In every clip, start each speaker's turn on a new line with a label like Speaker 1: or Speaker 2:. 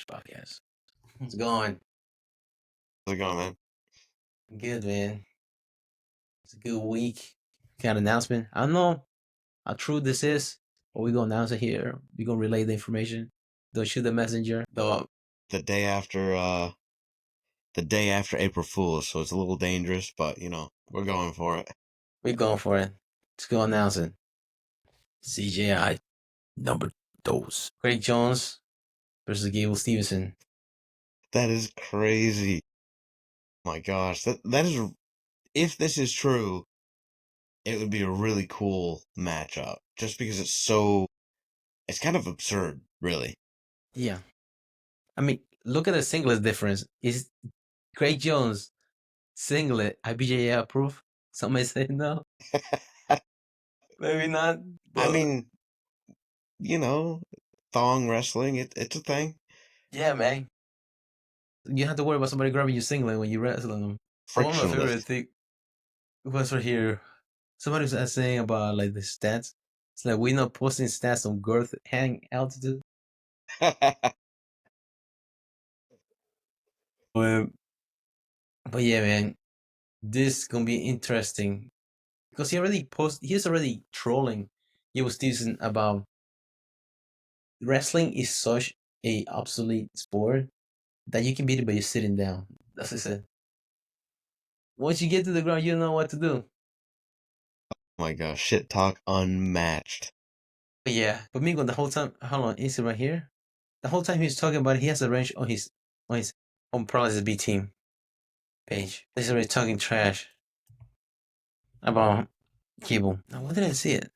Speaker 1: Podcast. How's it going?
Speaker 2: How's it going, man?
Speaker 1: Good, man. It's a good week. Got an announcement. I don't know how true this is, but we're gonna announce it here. We're gonna relay the information. Don't shoot the messenger.
Speaker 2: The day after April Fool's, so it's a little dangerous, but we're going for it.
Speaker 1: We're going for it. Let's go announce it. CJI number those. Craig Jones versus Gable Stevenson.
Speaker 2: That is crazy. My gosh, that is, if this is true, it would be a really cool matchup. Just because it's kind of absurd, really.
Speaker 1: Yeah. I mean, look at the singlet difference. Is Craig Jones singlet IBJJF approved? Somebody say no. Maybe not.
Speaker 2: I mean, thong wrestling, it's a thing.
Speaker 1: Yeah, man. You have to worry about somebody grabbing your singlet when you're wrestling them. One of my favorite
Speaker 2: Frictionless.
Speaker 1: thing was right here. Somebody was saying about like the stats. It's like we're not posting stats on girth hang altitude. But yeah, man, this is gonna be interesting because he's already trolling. He was teasing about wrestling is such a obsolete sport that you can beat it by just sitting down. That's what he said. Once you get to the ground, you don't know what to do.
Speaker 2: Oh my gosh, shit talk unmatched.
Speaker 1: But yeah, but Mingo, the whole time, hold on, is it right here? The whole time he's talking about it, he has a range on his Paralysis B team page. He's already talking trash about Gable. Now, where did I see it?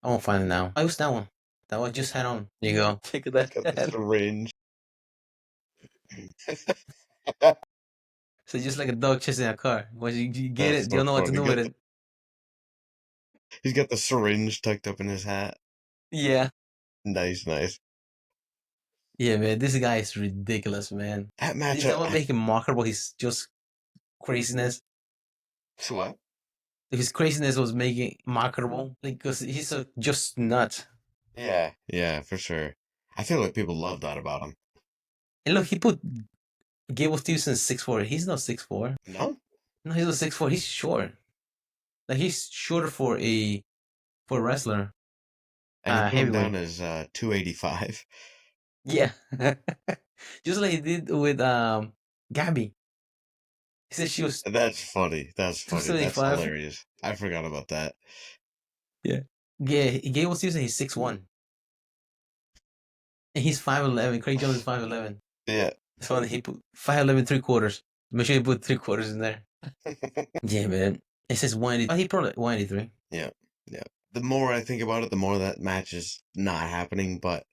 Speaker 1: I won't find it now. Oh, it was that one. That one just had on. There you go. Take that.
Speaker 2: Got the syringe.
Speaker 1: So just like a dog chasing a car. Once you get
Speaker 2: That's
Speaker 1: it,
Speaker 2: so
Speaker 1: you don't know what to
Speaker 2: funny.
Speaker 1: do with it.
Speaker 2: He's got the syringe tucked up in his hat.
Speaker 1: Yeah.
Speaker 2: Nice.
Speaker 1: Yeah, man. This guy is ridiculous, man.
Speaker 2: That matchup.
Speaker 1: Is that what make him marketable? His just craziness.
Speaker 2: So what?
Speaker 1: His craziness was making marketable because he's just nuts.
Speaker 2: Yeah, for sure. I feel like people love that about him.
Speaker 1: And look, he put Gable Steveson 6'4". He's not 6'4".
Speaker 2: No,
Speaker 1: he's not 6'4". He's short. Like he's shorter for a wrestler.
Speaker 2: and he put him down
Speaker 1: Heavyweight.
Speaker 2: as 285.
Speaker 1: Yeah, just like he did with Gabby. He said she was.
Speaker 2: That's funny. That's
Speaker 1: 275.
Speaker 2: hilarious. I forgot about that.
Speaker 1: Yeah. Gable Steveson, he's 6'1". And he's 5'11". Craig Jones is 5'11".
Speaker 2: Yeah.
Speaker 1: So he put 5'11" 3/4. Make sure you put 3/4 in there. Yeah, man. It says 180. Oh, he probably 183.
Speaker 2: Yeah. The more I think about it, the more that match is not happening, but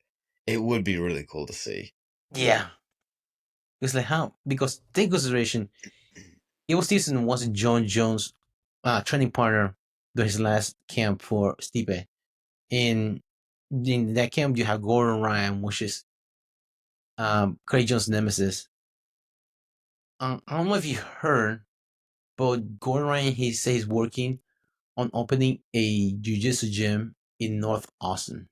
Speaker 2: it would be really cool to see.
Speaker 1: Yeah. It's like how? Because take consideration, Gable Steveson was John Jones' training partner during his last camp for Stipe. In that camp, you have Gordon Ryan, which is Craig Jones' nemesis. I don't know if you heard, but Gordon Ryan, he says working on opening a jiu-jitsu gym in North Austin.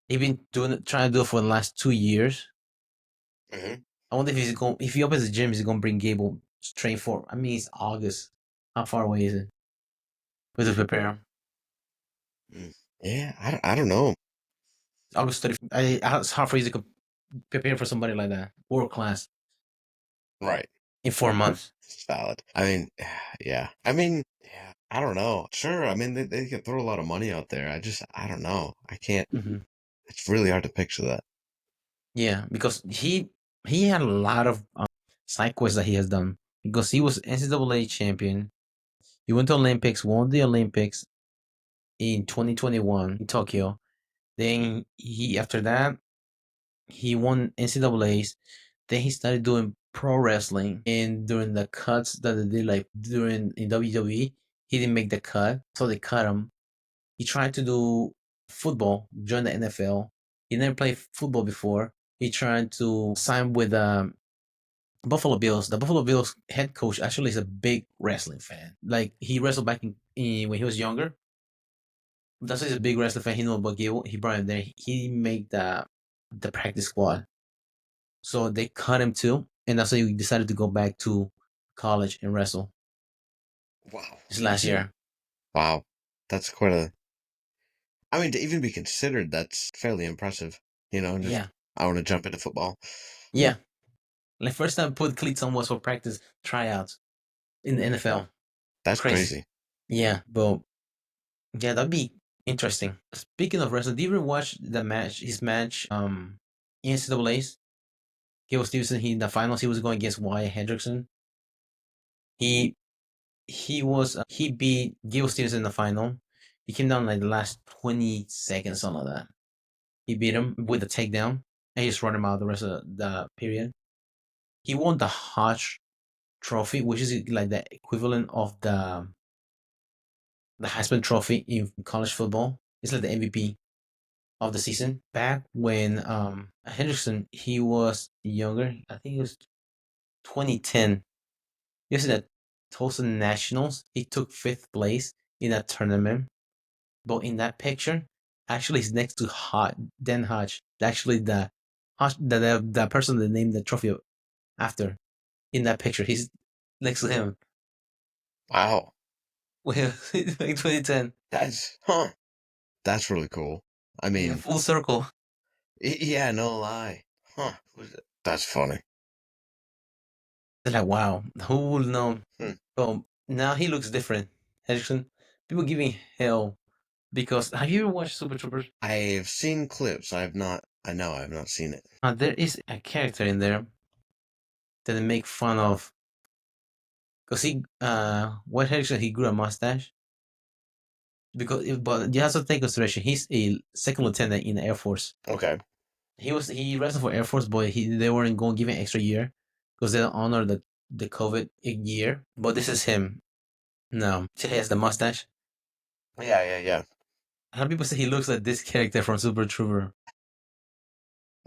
Speaker 1: He's been trying to do it for the last 2 years.
Speaker 2: Mm-hmm.
Speaker 1: I wonder if he opens a gym, he's gonna bring Gable to train for. I mean, it's August. How far away is it? We have to prepare.
Speaker 2: Yeah, I don't know.
Speaker 1: August 30th. It's hard for you to prepare for somebody like that, world class.
Speaker 2: Right.
Speaker 1: In 4 months.
Speaker 2: It's valid. I mean, yeah. I don't know. Sure, I mean, they can throw a lot of money out there. I don't know. I can't.
Speaker 1: Mm-hmm.
Speaker 2: It's really hard to picture that.
Speaker 1: Yeah, because he had a lot of side quests that he has done. Because he was NCAA champion. He went to Olympics, won the Olympics in 2021 in Tokyo. Then after that, he won NCAAs. Then he started doing pro wrestling. And during the cuts that they did, like in WWE, he didn't make the cut, so they cut him. He tried to do football, join the NFL. He never played football before. He tried to sign with Buffalo Bills. The Buffalo Bills head coach actually is a big wrestling fan. Like he wrestled back in when he was younger. That's why he's a big wrestling fan. He knows about Gable. He brought him there. He made the the practice squad. So they cut him too, and that's why he decided to go back to college and wrestle
Speaker 2: Wow.
Speaker 1: this last year.
Speaker 2: Wow. That's quite a. I mean, to even be considered, that's fairly impressive. Just
Speaker 1: Yeah,
Speaker 2: I want to jump into football.
Speaker 1: yeah. Like first time I put cleats on was for practice tryouts in the NFL.
Speaker 2: That's
Speaker 1: Crazy.
Speaker 2: crazy.
Speaker 1: Yeah, but yeah, that'd be interesting. Speaking of wrestling, did you ever watch the match? His match, NCAA's. Gable Stevenson. He in the finals. He was going against Wyatt Hendrickson. He he beat Gable Stevenson in the final. He came down like the last 20 seconds, something like that. He beat him with a takedown, and he just run him out the rest of the period. He won the Hodge Trophy, which is like the equivalent of the Heisman Trophy in college football. It's like the MVP of the season. Back when Henderson, he was younger. I think it was 2010. He was at Tulsa Nationals. He took fifth place in that tournament. But in that picture, actually, he's next to Dan Hodge. Actually, the person that named the trophy after in that picture, he's next to him.
Speaker 2: Wow.
Speaker 1: Well, like 2010.
Speaker 2: That's really cool. I
Speaker 1: Yeah,
Speaker 2: mean,
Speaker 1: full circle.
Speaker 2: yeah, no lie. Huh. That's funny.
Speaker 1: They're like, wow, who would know?
Speaker 2: Hmm.
Speaker 1: Oh, now he looks different. Henderson, people giving hell because have you ever watched Super Troopers?
Speaker 2: I've seen clips. I know I have not seen it.
Speaker 1: There is a character in there that they make fun of because what Henderson he grew a mustache but you have to take consideration he's a second lieutenant in the Air Force.
Speaker 2: Okay.
Speaker 1: He wrestled for Air Force, but they weren't going to give him extra year because they don't honor the COVID year. But this is him. No, he has the mustache.
Speaker 2: Yeah, yeah, yeah.
Speaker 1: A lot of people say he looks like this character from Super Trooper.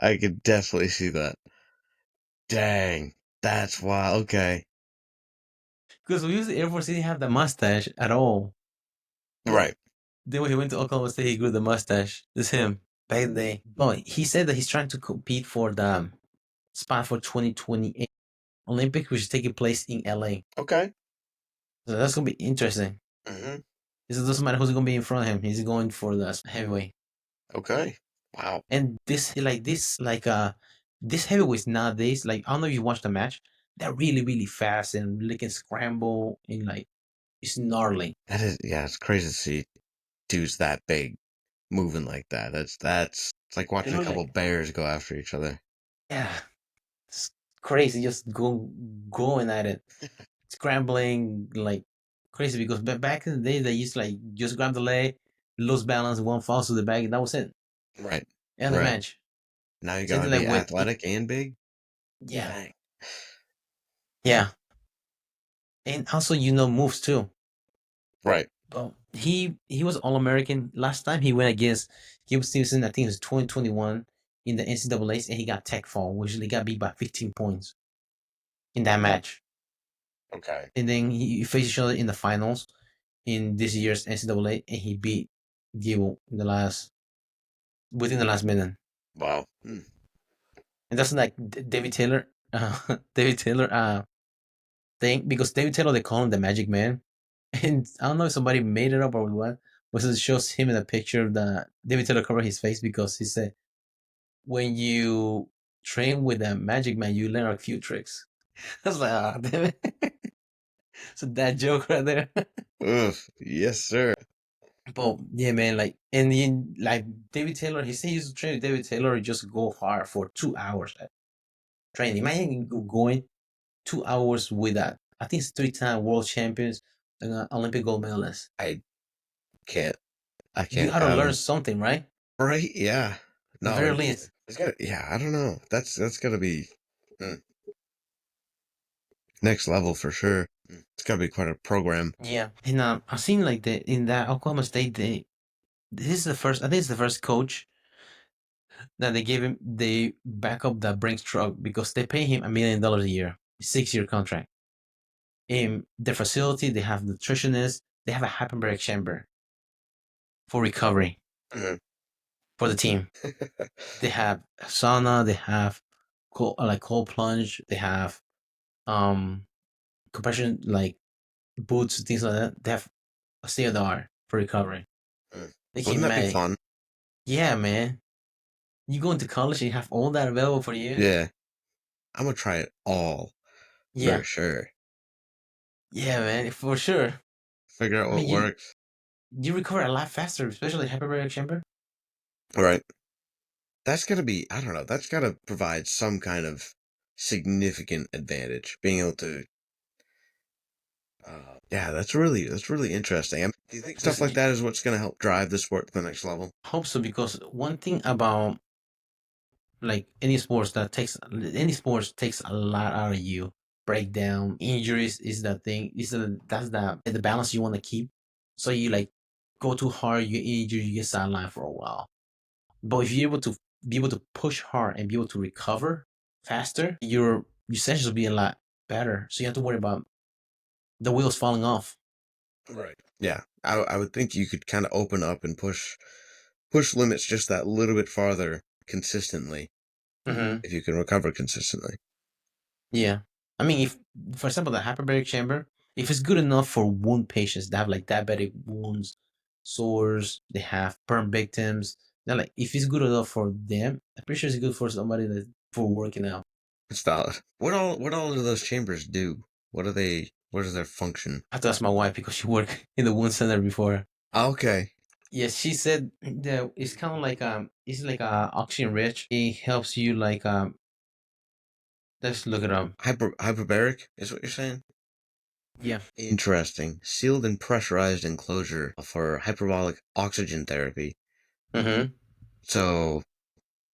Speaker 2: I could definitely see that. Dang. That's wild. Okay.
Speaker 1: Because we use the Air Force, he didn't have the mustache at all.
Speaker 2: Right.
Speaker 1: Then when he went to Oklahoma State, he grew the mustache. This is him back in the day. But he said that he's trying to compete for the spot for 2028 Olympics, which is taking place in LA.
Speaker 2: Okay.
Speaker 1: So that's gonna be interesting.
Speaker 2: Hmm.
Speaker 1: It doesn't matter who's gonna be in front of him. He's going for the heavyweight.
Speaker 2: Okay. Wow.
Speaker 1: And this heavyweights nowadays, like I don't know if you watch the match, they're really really fast and they can scramble and like it's gnarly.
Speaker 2: That is, yeah, it's crazy to see dudes that big moving like that. It's like
Speaker 1: They
Speaker 2: watching a
Speaker 1: look
Speaker 2: couple
Speaker 1: like
Speaker 2: bears go after each other.
Speaker 1: yeah, it's crazy. Just going at it, scrambling like crazy because back in the day they used to like just grab the leg, lose balance, one falls to the back, and that was it.
Speaker 2: Right.
Speaker 1: End the
Speaker 2: Right.
Speaker 1: match.
Speaker 2: Now you
Speaker 1: Same
Speaker 2: gotta
Speaker 1: thing
Speaker 2: be
Speaker 1: like
Speaker 2: athletic and big.
Speaker 1: yeah,
Speaker 2: Dang.
Speaker 1: yeah, and also moves too.
Speaker 2: Right.
Speaker 1: Well, he was All American last time he went against Gable Stevenson. I think it was 2021 in the NCAA's, and he got tech fall, which he got beat by 15 points in that match.
Speaker 2: Okay.
Speaker 1: And then he faced each other in the finals in this year's NCAA, and he beat Gable in the last within the last minute.
Speaker 2: Wow. Hmm.
Speaker 1: And that's like David Taylor, David Taylor thing because David Taylor they call him the Magic Man, and I don't know if somebody made it up or what. But it shows him in a picture that David Taylor covered his face because he said when you train with a Magic Man, you learn a few tricks. I was like, ah, damn it. So that joke right there.
Speaker 2: Ugh. Yes, sir.
Speaker 1: But yeah, man, like and then like David Taylor, he said he used to train with David Taylor, just go hard for 2 hours at training. Imagine going 2 hours with that. I think it's three-time world champions and Olympic gold medalist.
Speaker 2: I can't. I
Speaker 1: You
Speaker 2: can't
Speaker 1: gotta learn
Speaker 2: fathom.
Speaker 1: something, right?
Speaker 2: Right? Yeah.
Speaker 1: The
Speaker 2: No,
Speaker 1: very least.
Speaker 2: it's got. Yeah, I don't know. That's gotta be mm, next level for sure. It's gotta be quite a program.
Speaker 1: Yeah. And I've seen like in that Oklahoma State this is the first I think it's the first coach that they gave him the backup that brings truck because they pay him $1 million a year, 6-year contract. In their facility, they have nutritionists, they have a hyperbaric chamber for recovery.
Speaker 2: Mhm.
Speaker 1: for the team. They have sauna, they have cold plunge, they have um compression like boots, things like that. They have a state of the art for recovery.
Speaker 2: Mm.
Speaker 1: They
Speaker 2: Wouldn't
Speaker 1: can
Speaker 2: that be
Speaker 1: make,
Speaker 2: fun?
Speaker 1: yeah, man. You go into college and you have all that available for you.
Speaker 2: Yeah, I'm gonna try it all for
Speaker 1: Yeah,
Speaker 2: sure.
Speaker 1: yeah, man, for sure.
Speaker 2: Figure out
Speaker 1: I
Speaker 2: what
Speaker 1: mean,
Speaker 2: works.
Speaker 1: you recover a lot faster, especially hyperbaric chamber.
Speaker 2: All right. That's gotta be, I don't know, that's gotta provide some kind of significant advantage. Being able to, yeah, that's really interesting. Do you think stuff
Speaker 1: Because
Speaker 2: like that is what's gonna help drive the sport to the next level?
Speaker 1: hope so. Because one thing about like any sports takes a lot out of you. Breakdown, injuries is that thing. That's the balance you want to keep. So you like go too hard, you get injured, you get sidelined for a while. But if you're able to be able to push hard and be able to recover faster, your sessions will be a lot better. So you have to worry about the wheels falling off.
Speaker 2: Right. Yeah, I would think you could kind of open up and push limits just that little bit farther consistently
Speaker 1: Hmm.
Speaker 2: if you can recover consistently.
Speaker 1: Yeah. I mean, if, for example, the hyperbaric chamber, if it's good enough for wound patients that have like diabetic wounds, sores, they have burn victims, then like if it's good enough for them, I'm pretty sure it's good for somebody that for working out.
Speaker 2: It's valid. What all do those chambers do? What are they? What is their function?
Speaker 1: I have to ask my wife because she worked in the wound center before.
Speaker 2: Okay.
Speaker 1: Yeah, she said that it's kind of like it's like oxygen rich. It helps you like let's look it up.
Speaker 2: Hyperbaric is what you're saying?
Speaker 1: Yeah.
Speaker 2: Interesting. Sealed and pressurized enclosure for hyperbolic oxygen therapy.
Speaker 1: Mm-hmm.
Speaker 2: So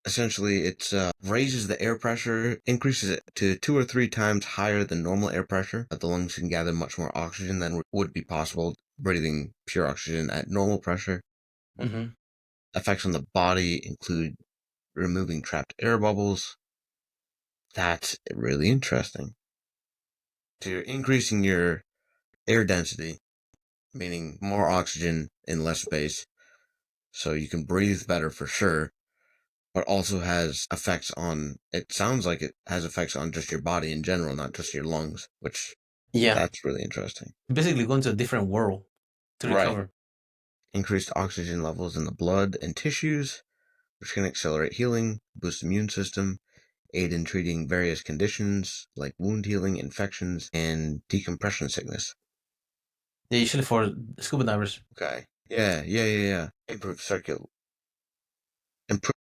Speaker 2: essentially, it raises the air pressure, increases it to 2 or 3 times higher than normal air pressure. The lungs can gather much more oxygen than would be possible breathing pure oxygen at normal pressure.
Speaker 1: Mm-hmm.
Speaker 2: Effects on the body include removing trapped air bubbles. That's really interesting. So you're increasing your air density, meaning more oxygen in less space, so you can breathe better for sure, but also has effects on, it sounds like it has effects on just your body in general, not just your lungs, which
Speaker 1: Yeah.
Speaker 2: that's really interesting.
Speaker 1: Basically going to a different world to
Speaker 2: Right.
Speaker 1: recover.
Speaker 2: Increased oxygen levels in the blood and tissues, which can accelerate healing, boost immune system, aid in treating various conditions like wound healing, infections, and decompression sickness.
Speaker 1: Yeah, usually for scuba divers.
Speaker 2: Okay. Yeah. Improve circular. Improve.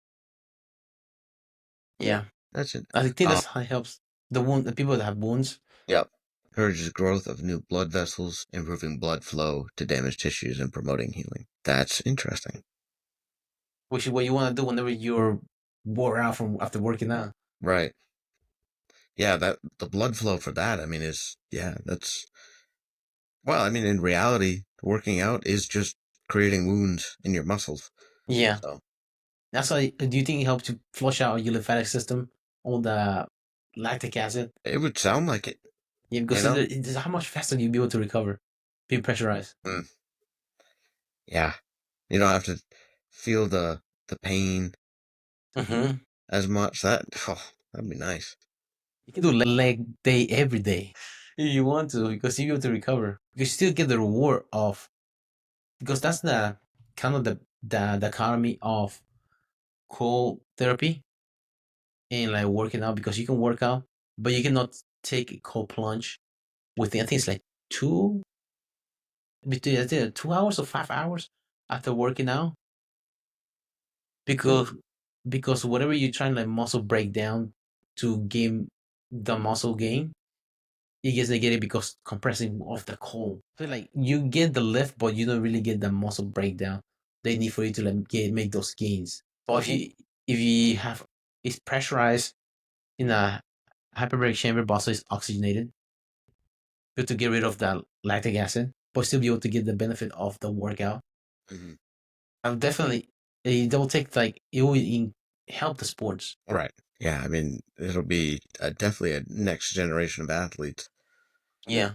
Speaker 1: Yeah.
Speaker 2: That's it.
Speaker 1: I think
Speaker 2: Uh,
Speaker 1: that's how it helps the people that have wounds.
Speaker 2: yep. Encourages growth of new blood vessels, improving blood flow to damaged tissues and promoting healing. That's interesting.
Speaker 1: Which is what you want to do whenever you're wore out from after working out.
Speaker 2: Right. Yeah, that the blood flow for that, I mean, is, yeah, that's, well, I mean, in reality, working out is just creating wounds in your muscles.
Speaker 1: Yeah.
Speaker 2: So
Speaker 1: That's why do you think it helps to flush out your lymphatic system, all the lactic acid?
Speaker 2: it would sound like it,
Speaker 1: Yeah,
Speaker 2: you
Speaker 1: because
Speaker 2: know?
Speaker 1: it's how much faster you'll be able to recover, being pressurized.
Speaker 2: Mm, yeah. You don't have to feel the pain
Speaker 1: Mm-hmm.
Speaker 2: as much. That'd be nice.
Speaker 1: You can do leg day every day if you want to, because you'll be able to recover. You still get the reward of because that's the kind of the economy of cold therapy and like working out because you can work out, but you cannot take a cold plunge within I think it's like two between I think 2 hours or 5 hours after working out because whatever you're trying like muscle breakdown to gain the muscle gain, it gets negated because compressing off the cold. So like you get the lift, but you don't really get the muscle breakdown they need for you to like make those gains. But if you have it's pressurized in a hyperbaric chamber, but also it's oxygenated, good to get rid of that lactic acid, but still be able to get the benefit of the workout.
Speaker 2: Hmm.
Speaker 1: I'll definitely it will take like it will help the sports.
Speaker 2: Right. Yeah, I mean, it'll be definitely a next generation of athletes.
Speaker 1: Yeah.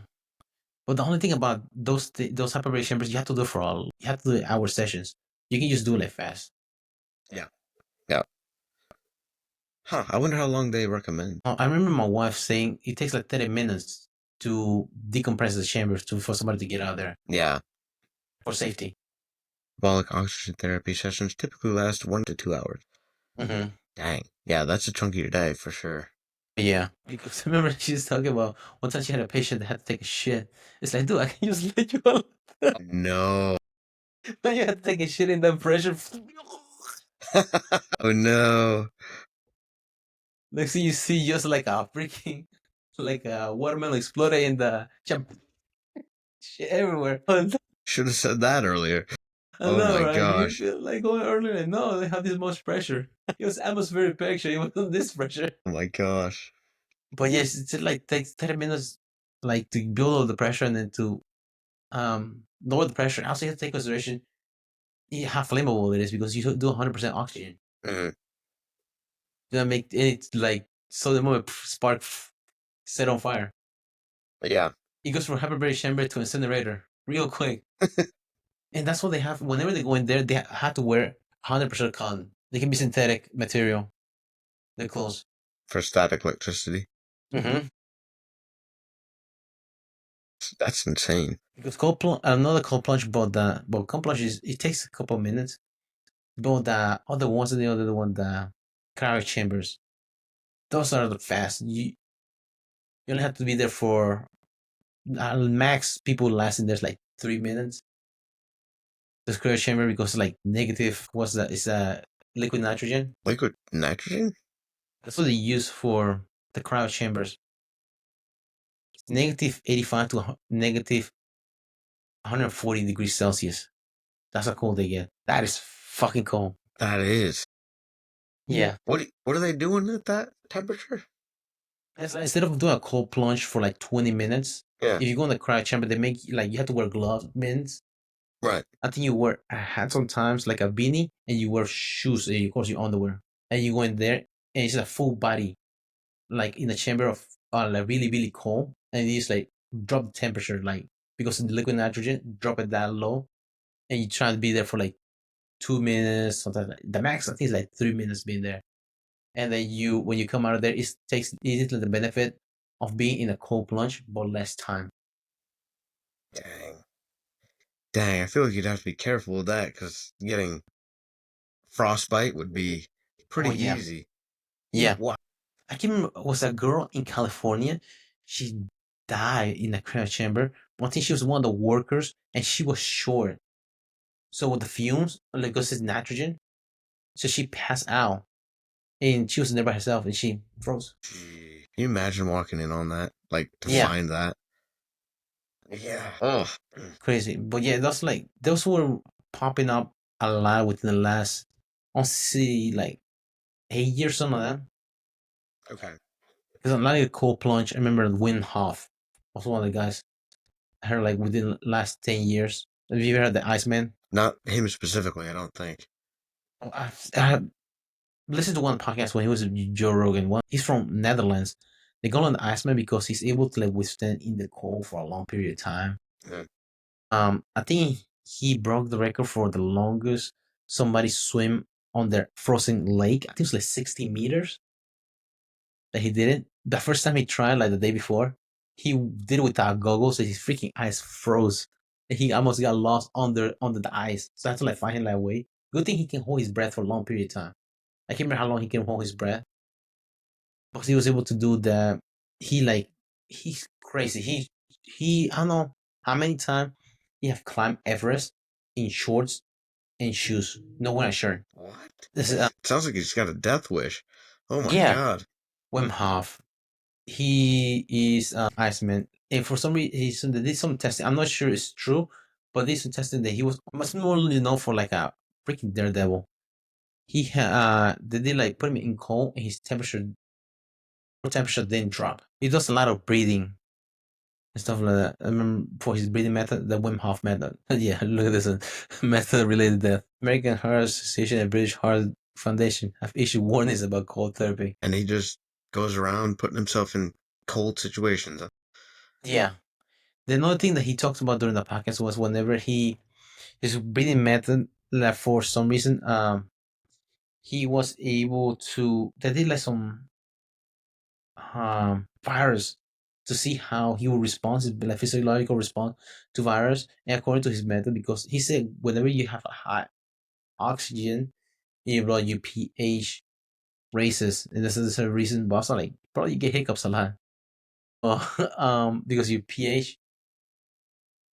Speaker 1: But the only thing about those hyperbaric chambers, you have to do it for all. You have to do hour sessions. You can just do it like fast.
Speaker 2: Yeah. Yeah. Huh. I wonder how long they recommend.
Speaker 1: I remember my wife saying it takes like 30 minutes to decompress the chambers to for somebody to get out of there
Speaker 2: Yeah.
Speaker 1: for safety.
Speaker 2: Hyperbaric oxygen therapy sessions typically last 1 to 2 hours.
Speaker 1: Mm-hmm.
Speaker 2: Dang. Yeah, that's a chunk of your day for sure.
Speaker 1: Yeah, because I remember she was talking about one time she had a patient that had to take a shit. It's like, dude, I can just let you out.
Speaker 2: No.
Speaker 1: Now you had to take a shit in that pressure.
Speaker 2: Oh no.
Speaker 1: Next thing you see, just like a freaking, like a watermelon exploded in the shit everywhere.
Speaker 2: Should have said that earlier.
Speaker 1: I
Speaker 2: Oh
Speaker 1: know,
Speaker 2: my
Speaker 1: right? You
Speaker 2: gosh.
Speaker 1: feel like going earlier, and no, they have this much pressure. It was atmospheric pressure. It wasn't this pressure.
Speaker 2: Oh my gosh.
Speaker 1: But yes, it's like takes 30 minutes, like to build up the pressure and then to lower the pressure. Also, you have to take consideration how flammable it is because you do 100% oxygen.
Speaker 2: Mhm.
Speaker 1: Gonna make it like so the moment spark set on fire.
Speaker 2: Yeah.
Speaker 1: It goes from hyperbaric chamber to incinerator real quick, and that's what they have. Whenever they go in there, they have to wear 100% cotton. They can be synthetic material. Their clothes.
Speaker 2: For static electricity.
Speaker 1: Mm-hmm.
Speaker 2: That's insane.
Speaker 1: Because another cold plunge, but cold plunge is it takes a couple of minutes. But the other ones, and the other one, the cryo chambers, those are the fast. You only have to be there for max. People lasting there's like 3 minutes. The cryo chamber because like negative what's that? It's liquid nitrogen.
Speaker 2: Liquid nitrogen?
Speaker 1: That's what they use for the cryo chambers. Negative 85 to negative 140 degrees Celsius. That's how cold they get. That is fucking cold.
Speaker 2: That is.
Speaker 1: Yeah.
Speaker 2: What are they doing at that temperature?
Speaker 1: It's like, instead of doing a cold plunge for like 20 minutes,
Speaker 2: Yeah.
Speaker 1: if you go in the cryo chamber, they make like you have to wear gloves, mittens.
Speaker 2: Right.
Speaker 1: I think you wear a hat sometimes, like a beanie, and you wear shoes, and of course your underwear. And you go in there, and it's a full body, like in the chamber of like really, really cold. And you just like drop the temperature, like because of the liquid nitrogen, drop it that low, and you try to be there for like 2 minutes, sometimes like, the max I think is like 3 minutes being there. And then when you come out of there, it takes easily the benefit of being in a cold plunge, but less time.
Speaker 2: Dang. Dang, I feel like you'd have to be careful with that because getting frostbite would be
Speaker 1: Oh
Speaker 2: pretty
Speaker 1: yeah,
Speaker 2: easy.
Speaker 1: yeah.
Speaker 2: What?
Speaker 1: I can remember was a girl in California. She died in a cryo chamber. One thing she was one of the workers, and she was short. So with the fumes, like because it's nitrogen, so she passed out, and she was there by herself, and she froze.
Speaker 2: Gee. Can you imagine walking in on that? Like, to
Speaker 1: Yeah,
Speaker 2: find that? Yeah. Oh.
Speaker 1: crazy. But yeah, that's like those were popping up a lot within the last, I'll see, like 8 years, something like that.
Speaker 2: Okay.
Speaker 1: Because a lot of cold plunge. I remember Wim Hof was one of the guys I heard like within the last 10 years. Have you ever heard the Iceman?
Speaker 2: Not him specifically, I don't think.
Speaker 1: I listened to one podcast when he was with Joe Rogan. He's from Netherlands. They call him the Iceman because he's able to like withstand in the cold for a long period of time.
Speaker 2: Yeah.
Speaker 1: I think he broke the record for the longest somebody swim on their frozen lake. I think it was like 60 meters that he did it. The first time he tried, like the day before, he did it without goggles, so his freaking eyes froze. And he almost got lost under the ice. So I had to like find him that way. Good thing he can hold his breath for a long period of time. I can't remember how long he can hold his breath, but he was able to do that. He like he's crazy. He I don't know how many times he have climbed Everest in shorts and shoes, no wearing a shirt.
Speaker 2: What?
Speaker 1: This is
Speaker 2: Sounds like he's got a death wish. Oh my
Speaker 1: yeah,
Speaker 2: god.
Speaker 1: Wim Hof. He is Iceman, and for some reason they did some testing. I'm not sure it's true, but they did some testing that he was much more known for like a freaking daredevil. They did like put him in cold, and his temperature didn't drop. He does a lot of breathing and stuff like that. I remember for his breathing method, the Wim Hof method. Yeah, look at this one. Method related death. American Heart Association and British Heart Foundation have issued warnings about cold therapy.
Speaker 2: And he just goes around putting himself in cold situations.
Speaker 1: Yeah. The another thing that he talks about during the podcast was whenever his breathing method, like for some reason, he was able to. They did like some virus to see how he will respond, like physiological response to virus, and according to his method, because he said whenever you have a high oxygen in your blood, your pH raises, and this is a reason. But also, like probably you get hiccups a lot, because your pH.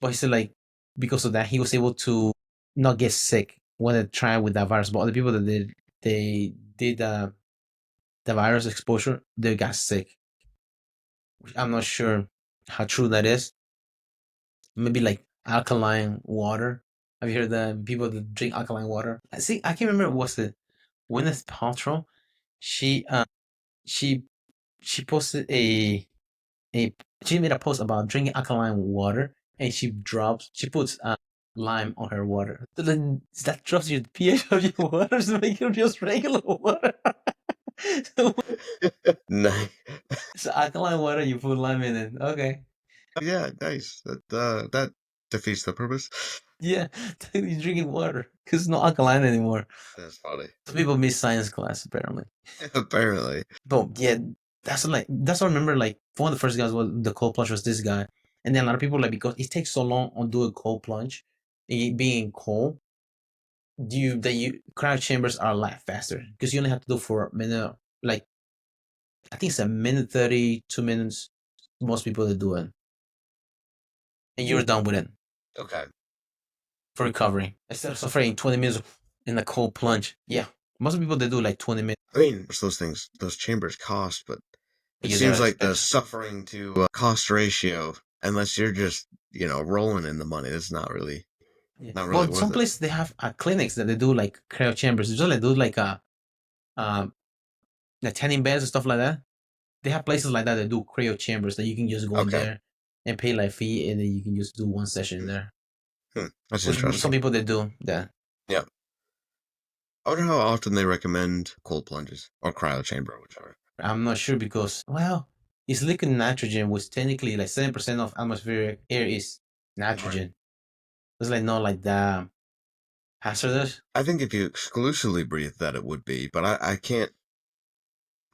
Speaker 1: But he said like because of that, he was able to not get sick when they tried with that virus. But other people that did the virus exposure, they got sick. I'm not sure how true that is. Maybe like alkaline water. Have you heard that people that drink alkaline water? I see. I can't remember what's the Gwyneth Paltrow. She she she posted a she made a post about drinking alkaline water, and she puts lime on her water. So then that drops your pH of your water to make it just regular water. So
Speaker 2: Nice.
Speaker 1: it's alkaline water, you put lime in it. Okay.
Speaker 2: Yeah, nice. That defeats the purpose.
Speaker 1: Yeah, you're drinking water because it's not alkaline anymore.
Speaker 2: That's funny.
Speaker 1: Some people miss science class apparently.
Speaker 2: Apparently.
Speaker 1: But yeah, that's what I remember. Like one of the first guys was the cold plunge was this guy, and then a lot of people like because it takes so long on doing cold plunge, being cold, you cryo chambers are a lot faster because you only have to do for a minute. Like I think it's a minute 30, 2 minutes. Most people that do it, and you're done with it
Speaker 2: Okay.
Speaker 1: for recovery instead of suffering 20 minutes in a cold plunge. Yeah, most people they do like 20 minutes.
Speaker 2: I mean, what's those chambers cost, but it
Speaker 1: Yeah, they're
Speaker 2: seems like the
Speaker 1: expensive.
Speaker 2: suffering to cost ratio, unless you're just, rolling in the money, that's
Speaker 1: Yeah.
Speaker 2: not really
Speaker 1: Well,
Speaker 2: worth
Speaker 1: some
Speaker 2: it.
Speaker 1: places they have clinics that they do like cryo chambers. They just like do like um like tanning beds and stuff like that. They have places like that that do cryo chambers that you can just go in
Speaker 2: Okay.
Speaker 1: there and pay like fee, and then you can just do one session in there.
Speaker 2: That's
Speaker 1: Which some
Speaker 2: interesting.
Speaker 1: people they do that.
Speaker 2: Yeah. I wonder how often they recommend cold plunges or cryo chamber or whichever.
Speaker 1: I'm not sure because well, it's liquid nitrogen, which technically like 7% of atmospheric air is
Speaker 2: Right.
Speaker 1: nitrogen. It's like not like that hazardous.
Speaker 2: I think if you exclusively breathe that it would be, but I can't,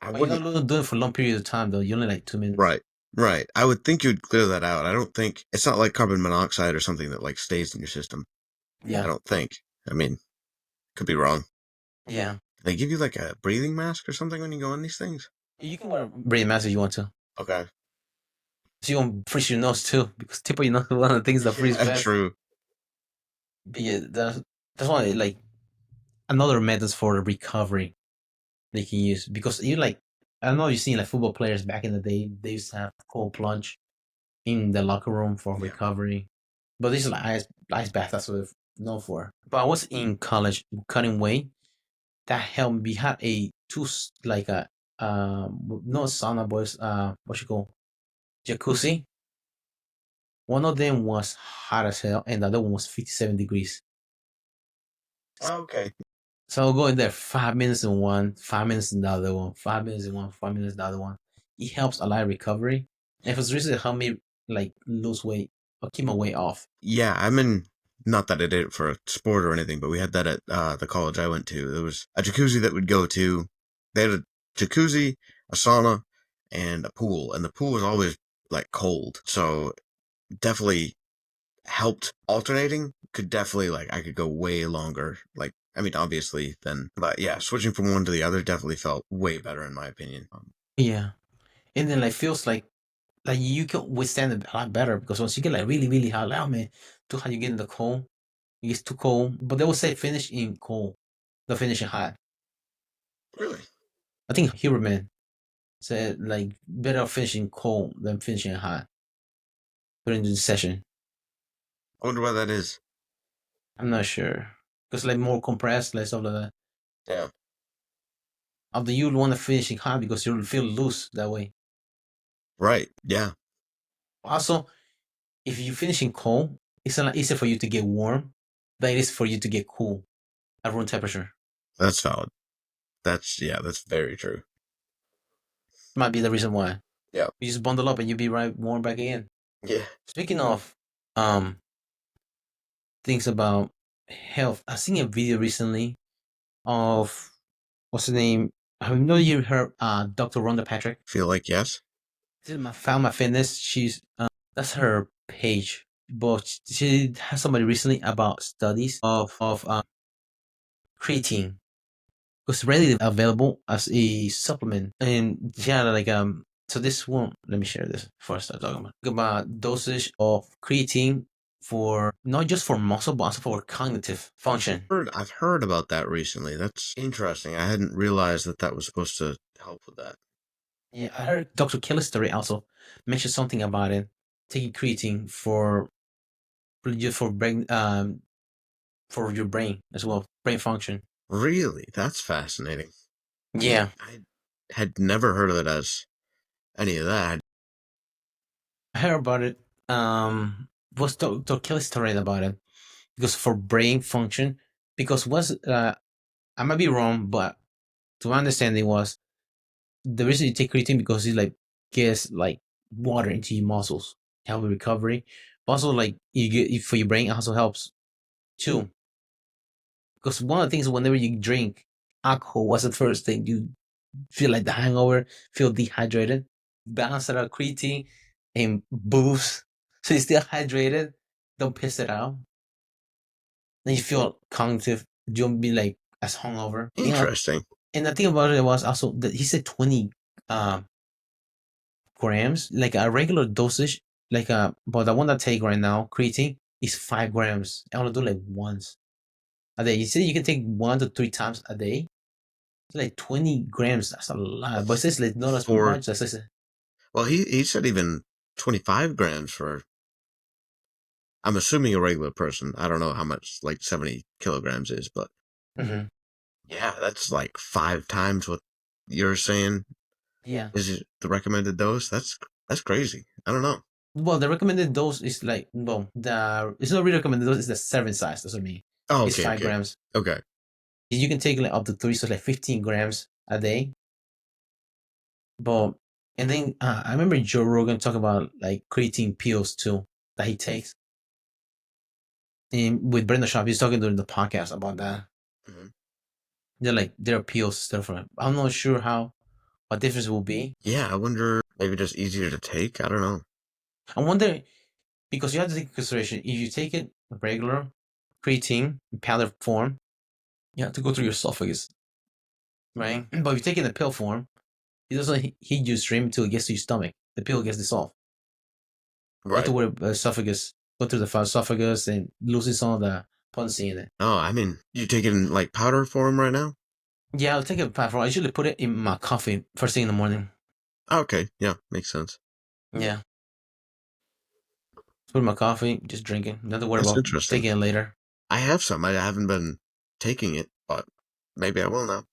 Speaker 2: I
Speaker 1: But you're
Speaker 2: wouldn't.
Speaker 1: not doing it for a long period of time though. You're only like 2 minutes.
Speaker 2: Right. Right. I would think you'd clear that out. I don't think it's not like carbon monoxide or something that like stays in your system. I
Speaker 1: Yeah,
Speaker 2: don't think. I mean, could be wrong.
Speaker 1: yeah.
Speaker 2: They give you like a breathing mask or something when you go in these things?
Speaker 1: You can wear a brain mask if you want to.
Speaker 2: Okay.
Speaker 1: So you won't freeze your nose too, because tip of your nose is one of the things that freeze
Speaker 2: Yeah,
Speaker 1: fast.
Speaker 2: true.
Speaker 1: But yeah, that's why like another methods for recovery they can use because you like I don't know you've seen like football players back in the day they used to have cold plunge in the locker room for
Speaker 2: Yeah.
Speaker 1: recovery, but this is like ice bath. That's what it's known for. But I was in college cutting weight. That helped me. We had a like a no sauna boys what you call jacuzzi. One of them was hot as hell, and the other one was 57 degrees.
Speaker 2: Okay.
Speaker 1: So I'll go in there 5 minutes in one, 5 minutes in the other one, 5 minutes in one, 5 minutes in the other one. It helps a lot of recovery. And for reason it helped me like lose weight or keep my weight off.
Speaker 2: Yeah, not that I did it for a sport or anything, but we had that at the college I went to. There was a jacuzzi that would go to, they had a jacuzzi, a sauna, and a pool. And the pool was always like cold. So definitely helped alternating. Could definitely, like, I could go way longer. Like, I mean, obviously, then, but yeah, switching from one to the other definitely felt way better in my opinion.
Speaker 1: Yeah. And then like feels like you can withstand it a lot better because once you get like really, really hot, like, oh man, too hot you get in the cold. It gets too cold. But they will say finish in cold. The finish in hot.
Speaker 2: Really?
Speaker 1: I think Huberman said like better finishing cold than finishing hot during the session.
Speaker 2: I wonder why that is.
Speaker 1: I'm not sure. Because like more compressed, like stuff like that.
Speaker 2: Yeah.
Speaker 1: After you want to finish it hard because you'll feel loose that way.
Speaker 2: Right. Yeah.
Speaker 1: Also, if you finish in cold, it's not easier for you to get warm than it is for you to get cool at room temperature.
Speaker 2: That's valid. That's very true.
Speaker 1: Might be the reason why.
Speaker 2: Yeah.
Speaker 1: You just bundle up and you'll be right warm back again.
Speaker 2: Yeah.
Speaker 1: Speaking of um things about health, I seen a video recently of what's the name? I know you heard Dr. Rhonda Patrick.
Speaker 2: Feel like yes.
Speaker 1: This is my Found My Fitness. She's that's her page, but she has somebody recently about studies of creatine. Was readily available as a supplement, and yeah, like So this one, let me share this before I start talking about dosage of creatine for not just for muscle, but also for cognitive function.
Speaker 2: I've heard about that recently. That's interesting. I hadn't realized that that was supposed to help with that.
Speaker 1: Yeah, I heard Dr. Killistory also mentioned something about it, taking creatine for just for your brain as well, brain function.
Speaker 2: Really? That's fascinating.
Speaker 1: Yeah,
Speaker 2: I had never heard of it as any of that.
Speaker 1: I heard about it. Was Dr. Killistory about it because for brain function, because was I might be wrong, but to my understanding was the reason you take creatine because it like gets like water into your muscles, help with recovery. But also like you get for your brain, it also helps too. Because one of the things whenever you drink alcohol, what's the first thing you feel like the hangover, feel dehydrated, balance it out creatine and boost, so you're still hydrated. Don't piss it out. Then you feel cognitive. You don't be like as hungover.
Speaker 2: Interesting.
Speaker 1: And the thing about it was also that he said 20 um grams, like a regular dosage, but the one I take right now, creatine, is 5 grams. I want to do like once a day. You said you can take 1 to 3 times a day. It's like 20 grams. That's a lot, but it's like not as
Speaker 2: For
Speaker 1: much as I said.
Speaker 2: well, he said even 25 grams for. I'm assuming a regular person. I don't know how much like 70 kilograms is, but
Speaker 1: Hmm.
Speaker 2: yeah, that's like 5 times what you're saying
Speaker 1: Yeah.
Speaker 2: is it the recommended dose. That's crazy. I don't know.
Speaker 1: Well, the recommended dose is like, well, the it's not really recommended dose. It's the serving size. That's what I mean.
Speaker 2: Oh,
Speaker 1: It's
Speaker 2: okay,
Speaker 1: five
Speaker 2: okay,
Speaker 1: grams.
Speaker 2: okay.
Speaker 1: You can take like up to three, so like 15 grams a day. But and then I remember Joe Rogan talk about like creatine pills too that he takes. And with Brenda Sharp, he's talking during the podcast about that.
Speaker 2: Mhm.
Speaker 1: They're like there are pills stuff for it. I'm not sure how what difference will be.
Speaker 2: Yeah, I wonder maybe just easier to take. I don't know.
Speaker 1: I wonder because you have to take into consideration if you take it regular creatine in powder form, you have to go through your esophagus, right? But if you take it in the pill form, it doesn't hit your stream until it gets to your stomach. The pill gets dissolved. You have to
Speaker 2: Right.
Speaker 1: worry about esophagus, go through the esophagus and losing some of the potency in it.
Speaker 2: Oh, I mean, you take it in like powder form right now?
Speaker 1: Yeah, I'll take a platform. I usually put it in my coffee first thing in the morning.
Speaker 2: Okay, yeah, makes sense.
Speaker 1: Yeah. Put in my coffee, just drinking. Nothing to worry
Speaker 2: That's
Speaker 1: about
Speaker 2: interesting.
Speaker 1: taking it later.
Speaker 2: I have some. I haven't been taking it, but maybe I will now.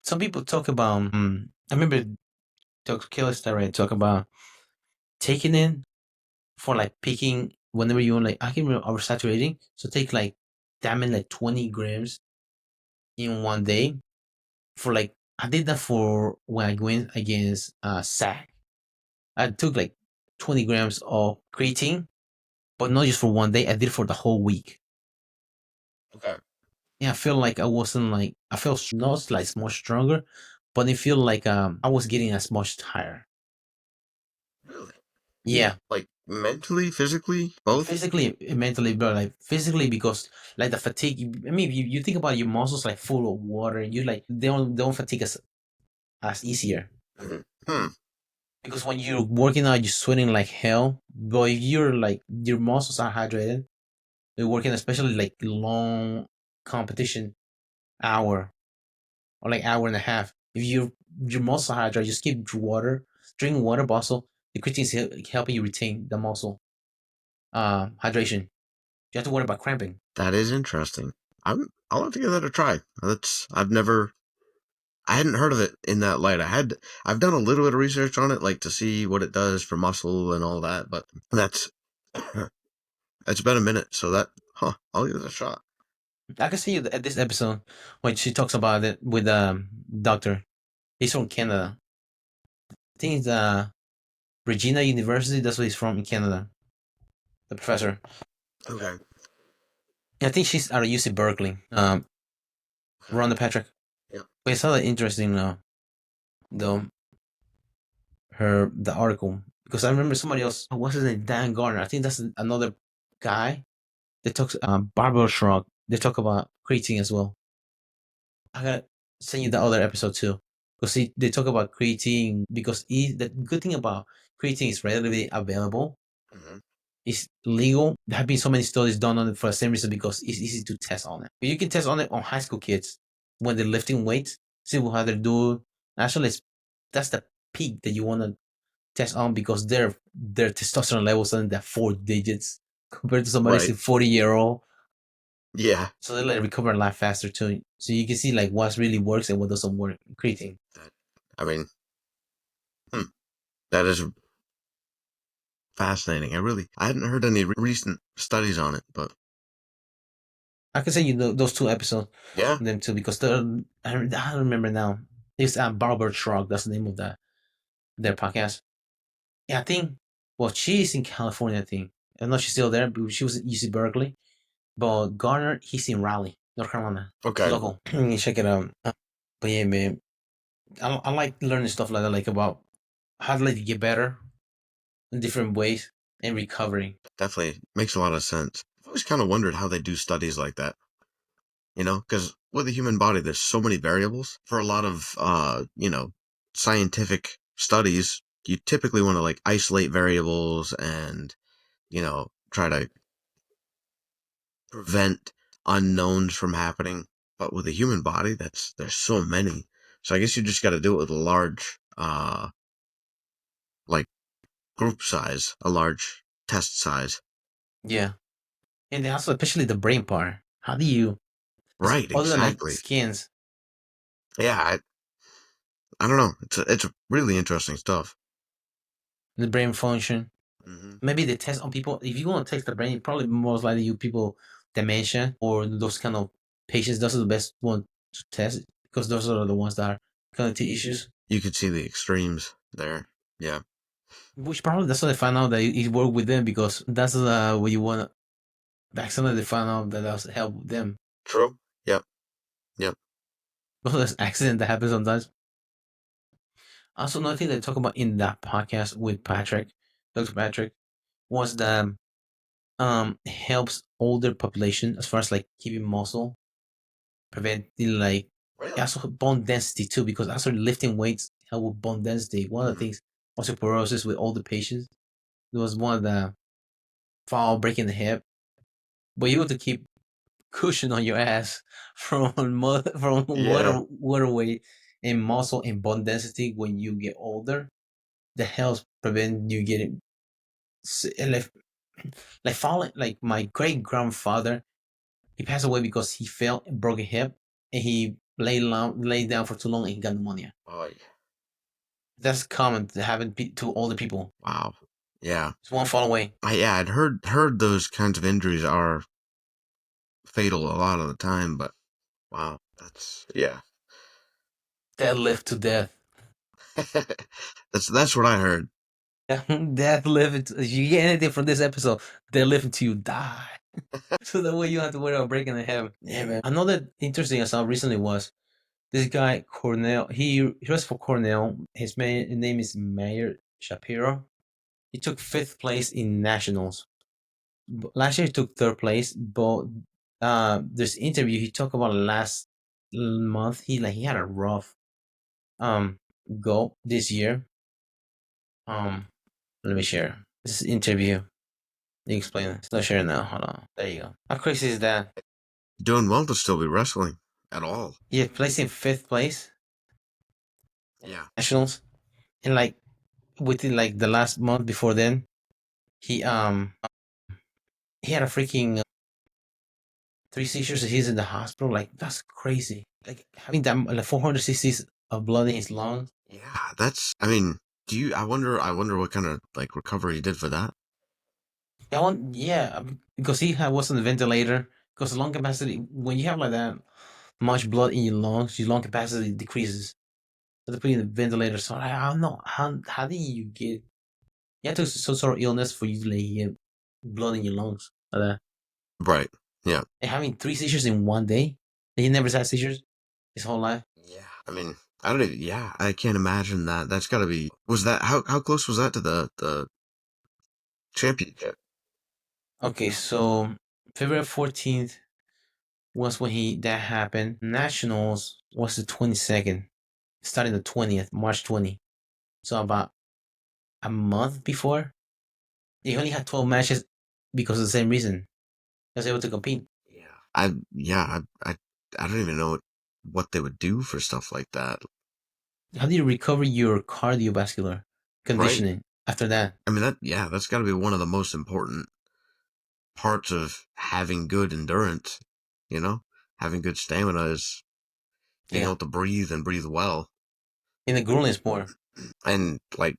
Speaker 1: Some people talk about, I remember Dr. Killister talk about taking it for like peaking whenever you want, like, I can remember oversaturating. So take like, damn it, like 20 grams in one day for like, I did that for when I went against SAC. I took like 20 grams of creatine, but not just for one day. I did it for the whole week.
Speaker 2: Okay.
Speaker 1: Yeah, I feel like I wasn't like I felt not like much stronger, but it feel like I was getting as much tired.
Speaker 2: Really?
Speaker 1: Yeah,
Speaker 2: Like mentally, physically, both?
Speaker 1: physically, mentally, but like physically because like the fatigue. I mean, you think about your muscles like full of water. You like they don't fatigue as easier
Speaker 2: Mhm. Hmm.
Speaker 1: because when you're working out, you're sweating like hell. But if you're like your muscles are hydrated, you're working especially like long competition hour or like hour and a half. If your muscle hydrate, just keep water, drink water, but also the creatine is helping you retain the muscle hydration. You have to worry about cramping.
Speaker 2: That is interesting. I'll have to give that a try. I hadn't heard of it in that light. I've done a little bit of research on it, like to see what it does for muscle and all that, but that's, it's been a minute, so I'll give it a shot.
Speaker 1: I can see you at this episode when she talks about it with doctor. He's from Canada. I think it's Regina University. That's where he's from in Canada. The professor.
Speaker 2: Okay.
Speaker 1: I think she's out of UC Berkeley. Rhonda Patrick. But it's not interesting though the article, because I remember somebody else. What's his name? Dan Garner. I think that's another guy that talks. Barbara Shrug. They talk about creatine as well. I gotta send you the other episode too, because they talk about creatine because the good thing about creatine is readily available.
Speaker 2: Mhm.
Speaker 1: It's legal. There have been so many studies done on it for the same reason, because it's easy to test on it. But you can test on it on high school kids when they're lifting weights, see how they do. Actually, that's the peak that you want to test on, because their testosterone levels are in the 4 digits compared to somebody
Speaker 2: Right.
Speaker 1: who's 40-year-old.
Speaker 2: Yeah.
Speaker 1: So they like recover a lot faster too. So you can see like what really works and what doesn't work. Creatine.
Speaker 2: I mean, that is fascinating. I hadn't heard any recent studies on it, but
Speaker 1: I can send you those two episodes,
Speaker 2: yeah.
Speaker 1: them too, because I don't remember now. It's Barber Shrug. That's the name of their podcast. Yeah, I think. Well, she's in California. I think. I know she's still there, but she was at UC Berkeley. But Garner, he's in Raleigh, North Carolina. It's
Speaker 2: Okay.
Speaker 1: local. You check it out. But yeah, man, I like learning stuff like that, like about how to like get better in different ways and recovering.
Speaker 2: Definitely makes a lot of sense. I've always kind of wondered how they do studies like that, because with the human body, there's so many variables. For a lot of, scientific studies, you typically want to like isolate variables and, try to prevent unknowns from happening. But with the human body, there's so many. So I guess you just got to do it with a large, like group size, a large test size.
Speaker 1: Yeah, and then also especially the brain part. How do you,
Speaker 2: Right,
Speaker 1: other than like
Speaker 2: exactly.
Speaker 1: skins,
Speaker 2: Yeah, I don't know. It's really interesting stuff.
Speaker 1: the brain function?
Speaker 2: Hmm.
Speaker 1: Maybe they test on people. If you want to test the brain, probably most likely you people dementia or those kind of patients. Those are the best one to test, because those are the ones that are cognitive issues.
Speaker 2: You could see the extremes there. Yeah.
Speaker 1: Which probably that's why they find out that it work with them, because that's what you want. Accidentally they find out that that's help them.
Speaker 2: True. Yep. Yep.
Speaker 1: There's accident that happens sometimes. Also, another thing they talk about in that podcast with Patrick, Dr. Patrick, was that helps older population as far as like keeping muscle, preventing like,
Speaker 2: Really?
Speaker 1: also bone density too, because also lifting weights help with bone density. One of the
Speaker 2: Hmm.
Speaker 1: things, osteoporosis with older patients, there was one of the fall breaking the hip, but you have to keep cushion on your ass from from
Speaker 2: Yeah.
Speaker 1: water weight and muscle and bone density when you get older. That helps prevent you getting like falling. Like my great grandfather, he passed away because he fell and broke a hip, and he lay down for too long and he got pneumonia.
Speaker 2: Oh,
Speaker 1: That's common to happen to older people.
Speaker 2: wow. Yeah.
Speaker 1: It's one fall away.
Speaker 2: I'd heard those kinds of injuries are fatal a lot of the time, but wow, yeah.
Speaker 1: Deadlift to death.
Speaker 2: That's what I heard.
Speaker 1: Deadlift. If you get anything from this episode, deadlift until you die. So that way you don't have to worry about breaking the hip. Yeah, man. Another interesting I saw recently was this guy Cornell. He was for Cornell. His name is Mayer Shapiro. He took fifth place in nationals. Last year he took third place, but this interview he talked about last month. He had a rough um go this year. Um, let me share this interview. You explain it. It's not sharing now. Hold on. There you go. How crazy is that?
Speaker 2: Doing well to still be wrestling at all.
Speaker 1: Yeah, placing fifth place
Speaker 2: Yeah.
Speaker 1: nationals, and like within like the last month before then, he he had a freaking 3 seizures and he's in the hospital. Like that's crazy. Like having that like 400 cc's of blood in his lungs.
Speaker 2: Yeah, I wonder what kind of like recovery he did for that.
Speaker 1: Yeah, because was on the ventilator. Because lung capacity, when you have like that much blood in your lungs, your lung capacity decreases. So they put you in the ventilator. So I don't know how do you get? You have to some sort of illness for you to like get blood in your lungs like that.
Speaker 2: Right. Yeah.
Speaker 1: And having 3 seizures in one day, and he never had seizures his whole life.
Speaker 2: I mean, I don't even. Yeah, I can't imagine that. That's got to be. Was that how close was that to the championship?
Speaker 1: Okay, so February 14th was when he that happened. Nationals was the 22nd, starting the 20th, March 20. So about a month before, he only had 12 matches because of the same reason. He was able to compete.
Speaker 2: I don't even know what they would do for stuff like that.
Speaker 1: How do you recover your cardiovascular
Speaker 2: Right.
Speaker 1: conditioning after that?
Speaker 2: I mean that's got to be one of the most important parts of having good endurance, you know? Having good stamina is being
Speaker 1: Yeah,
Speaker 2: able to breathe and breathe well.
Speaker 1: in the grueling sport.
Speaker 2: And like,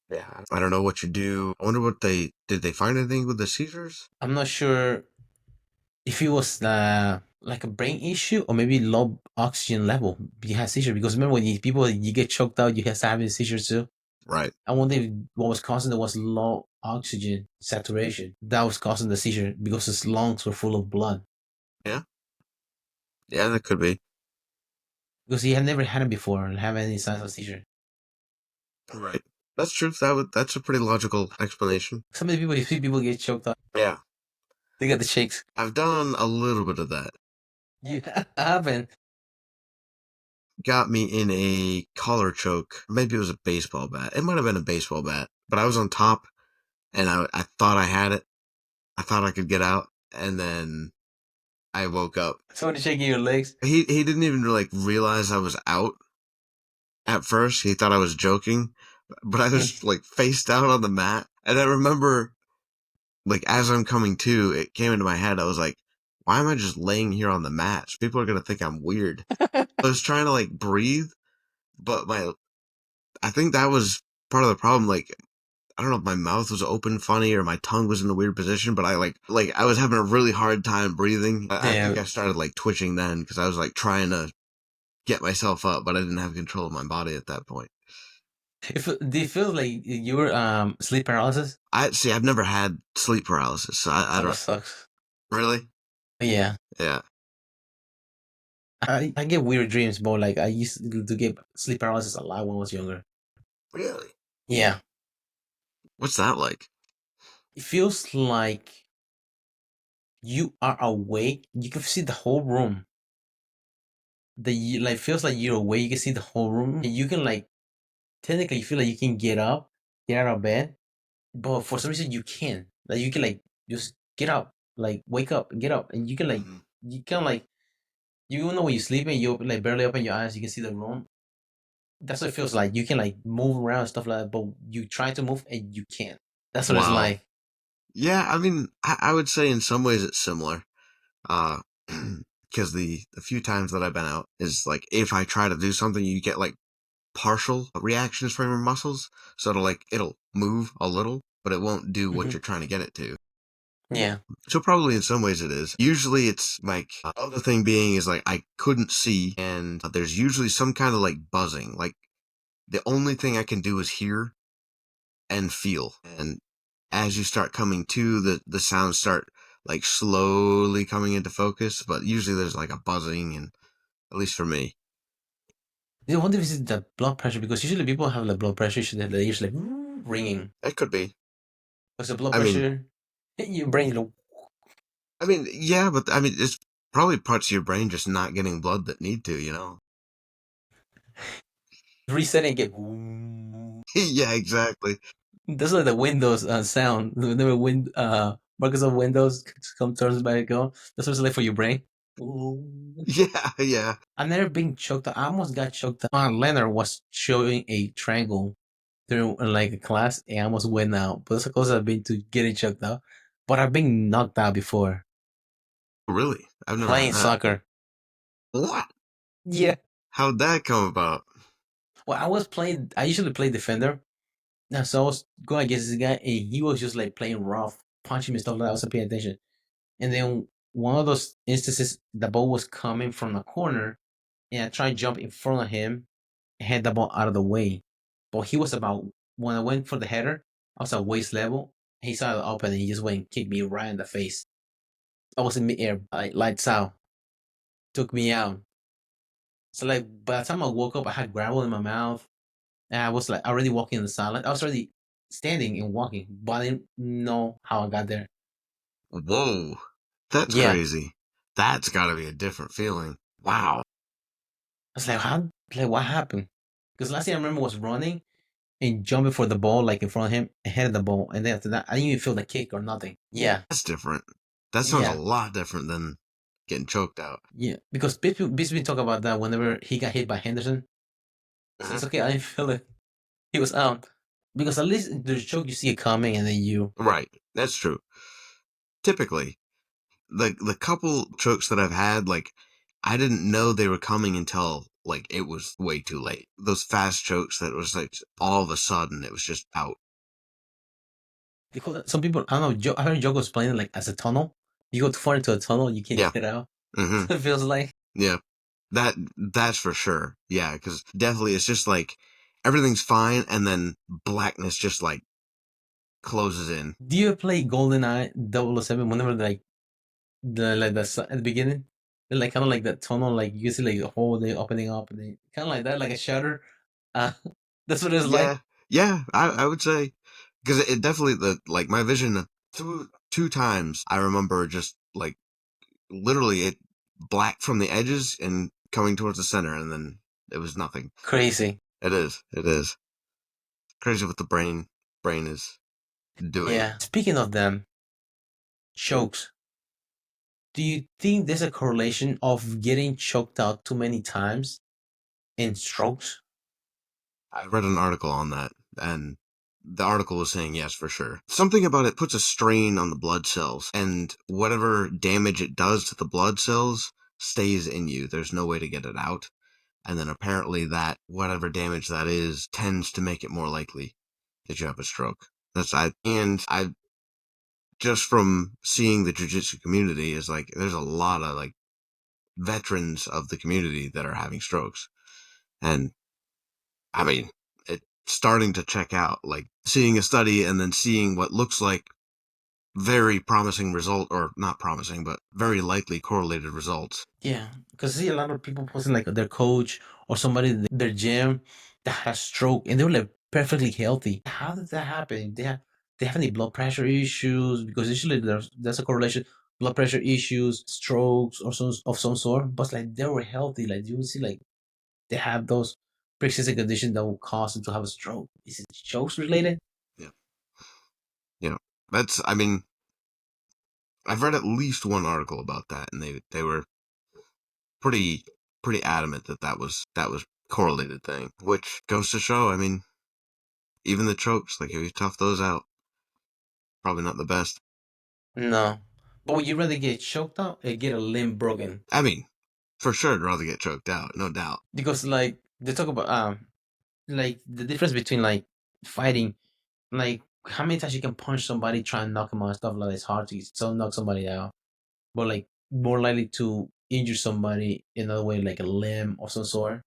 Speaker 2: yeah, I don't know what you do. I wonder what they did. They find anything with the seizures?
Speaker 1: I'm not sure if it was like a brain issue or maybe low oxygen level. You had seizure because remember when you get choked out, you have to have a seizure too.
Speaker 2: Right.
Speaker 1: I wonder if what was causing it was low oxygen saturation. That was causing the seizure because his lungs were full of blood.
Speaker 2: Yeah. Yeah, that could be.
Speaker 1: Because he had never had it before and have any signs of seizure.
Speaker 2: Right. That's true. That's a pretty logical explanation.
Speaker 1: Some of the people, you see people get choked out,
Speaker 2: Yeah.
Speaker 1: they got the shakes.
Speaker 2: I've done a little bit of that.
Speaker 1: You haven't.
Speaker 2: Got me in a collar choke. Maybe it was a baseball bat. It might have been a baseball bat. But I was on top and I thought I had it. I thought I could get out. And then I woke up.
Speaker 1: Somebody shaking your legs.
Speaker 2: He didn't even like realize I was out at first. He thought I was joking. But I was like face down on the mat. And I remember like as I'm coming to, it came into my head. I was like, why am I just laying here on the mat? People are gonna think I'm weird. I was trying to like breathe, but I think that was part of the problem. Like I don't know if my mouth was open funny or my tongue was in a weird position, but I I was having a really hard time breathing. I think
Speaker 1: Yeah.
Speaker 2: I started like twitching then because I was like trying to get myself up, but I didn't have control of my body at that point.
Speaker 1: Do you feel like you were sleep paralysis?
Speaker 2: I see. I've never had sleep paralysis, so I
Speaker 1: Oh, that
Speaker 2: don't
Speaker 1: sucks.
Speaker 2: really.
Speaker 1: Yeah.
Speaker 2: Yeah,
Speaker 1: I get weird dreams, but like I used to get sleep paralysis a lot when I was younger.
Speaker 2: really.
Speaker 1: Yeah.
Speaker 2: What's that like?
Speaker 1: It feels like you are awake. You can see the whole room. Like feels like you're awake. You can see the whole room. And you can like technically feel like you can get up, get out of bed, but for some reason you can't. Like you can like just get up, like wake up, get up, and you can like
Speaker 2: Mhm.
Speaker 1: you can like you even know when you're sleeping, you like barely open your eyes, you can see the room. That's what it feels like. You can like move around and stuff like that, but you try to move and you can't. That's what it's
Speaker 2: Wow.
Speaker 1: like.
Speaker 2: Yeah, I mean, I would say in some ways it's similar. Uh, because the few times that I've been out is like if I try to do something, you get like partial reactions from your muscles. So it'll move a little, but it won't do what
Speaker 1: Hmm.
Speaker 2: you're trying to get it to.
Speaker 1: Yeah.
Speaker 2: So probably in some ways it is. Usually it's like other thing being is like I couldn't see, and there's usually some kind of like buzzing. Like the only thing I can do is hear and feel. And as you start coming to, the sounds start like slowly coming into focus. But usually there's like a buzzing, and at least for me,
Speaker 1: I wonder if it's the blood pressure because usually people have like blood pressure issues that they're usually like ringing.
Speaker 2: it could be.
Speaker 1: Because the blood
Speaker 2: I mean,
Speaker 1: pressure in your brain, like,
Speaker 2: yeah, but I mean, it's probably parts of your brain just not getting blood that need to, you know?
Speaker 1: reset and get.
Speaker 2: Yeah, exactly.
Speaker 1: That's like the Windows sound. Whenever Microsoft Windows come turns back on, that's what it's like for your brain.
Speaker 2: Yeah, yeah.
Speaker 1: I've never been choked out. I almost got choked out. Leonard was showing a triangle during like a class and I almost went out. But that's close I've been to getting choked out. But I've been knocked out before
Speaker 2: Really? I've never had
Speaker 1: playing
Speaker 2: that.
Speaker 1: soccer.
Speaker 2: What?
Speaker 1: Yeah.
Speaker 2: How'd that come about?
Speaker 1: Well, I usually play defender. Now, so I was going against this guy and he was just like playing rough, punching me stuff like that. I wasn't paying attention. And then one of those instances, the ball was coming from the corner and I tried to jump in front of him and had the ball out of the way. But he was about, when I went for the header, I was at waist level. He saw it open and he just went and kicked me right in the face. I was in mid air, like lights out, took me out. So like by the time I woke up, I had gravel in my mouth, and I was like already walking in the silence. I was already standing and walking, but I didn't know how I got there.
Speaker 2: Whoa, that's
Speaker 1: Yeah,
Speaker 2: crazy. That's got to be a different feeling. Wow.
Speaker 1: I was like, how? Like what happened? Because last thing I remember was running and jumping for the ball, like in front of him, ahead of the ball, and then after that, I didn't even feel the kick or nothing. Yeah,
Speaker 2: That's different. That sounds a
Speaker 1: yeah,
Speaker 2: lot different than getting choked out.
Speaker 1: yeah. Because Bisping talk about that whenever he got hit by Henderson. So it's
Speaker 2: Mhm.
Speaker 1: okay, I didn't feel it. He was out. Because at least in the choke you see it coming, and then you.
Speaker 2: Right. That's true. Typically, the couple chokes that I've had, like, I didn't know they were coming until like it was way too late. Those fast chokes that was like all of a sudden it was just out.
Speaker 1: They call it, some people, I don't know. I heard Joe explain it like as a tunnel. You go too far into a tunnel, you can't
Speaker 2: Yeah.
Speaker 1: get out.
Speaker 2: Hmm.
Speaker 1: So it feels like.
Speaker 2: Yeah. That's for sure. Yeah, because definitely it's just like everything's fine and then blackness just like closes in.
Speaker 1: Do you play GoldenEye 007 whenever like at the beginning? They're like kind of like that tunnel, like you can see like the whole day opening up, and then kind of like that, like a shutter. Uh, that's what it's like.
Speaker 2: Yeah, yeah, I would say because it definitely the like my vision two times I remember just like literally it black from the edges and coming towards the center, and then it was nothing.
Speaker 1: Crazy.
Speaker 2: It is crazy what the brain is doing.
Speaker 1: Yeah. Speaking of them, chokes. Do you think there's a correlation of getting choked out too many times in strokes?
Speaker 2: I read an article on that, and the article was saying yes for sure. Something about it puts a strain on the blood cells, and whatever damage it does to the blood cells stays in you. There's no way to get it out. And then apparently that whatever damage that is tends to make it more likely that you have a stroke. I just from seeing the jiu-jitsu community is like there's a lot of like veterans of the community that are having strokes. And I mean, it's starting to check out, like seeing a study and then seeing what looks like very promising result, or not promising, but very likely correlated results.
Speaker 1: Yeah, because I see a lot of people posting like their coach or somebody in their gym that had a stroke and they were like perfectly healthy. How did that happen? They have any blood pressure issues? Because usually there's a correlation, blood pressure issues, strokes or some of some sort. But like they were healthy. Like you would see like they have those pre-existing conditions that will cause them to have a stroke. Is it strokes related?
Speaker 2: Yeah. You know, I mean, I've read at least one article about that, and they were pretty pretty adamant that that was correlated thing, which goes to show. I mean, even the chokes, like if you tough those out, probably not the best.
Speaker 1: No. But would you rather get choked out or get a limb broken?
Speaker 2: I mean, for sure, I'd rather get choked out, no doubt.
Speaker 1: Because like they talk about like the difference between like fighting, like how many times you can punch somebody, try and knock them out and stuff like that. It's hard to so knock somebody out, but like more likely to injure somebody in another way, like a limb of some sort,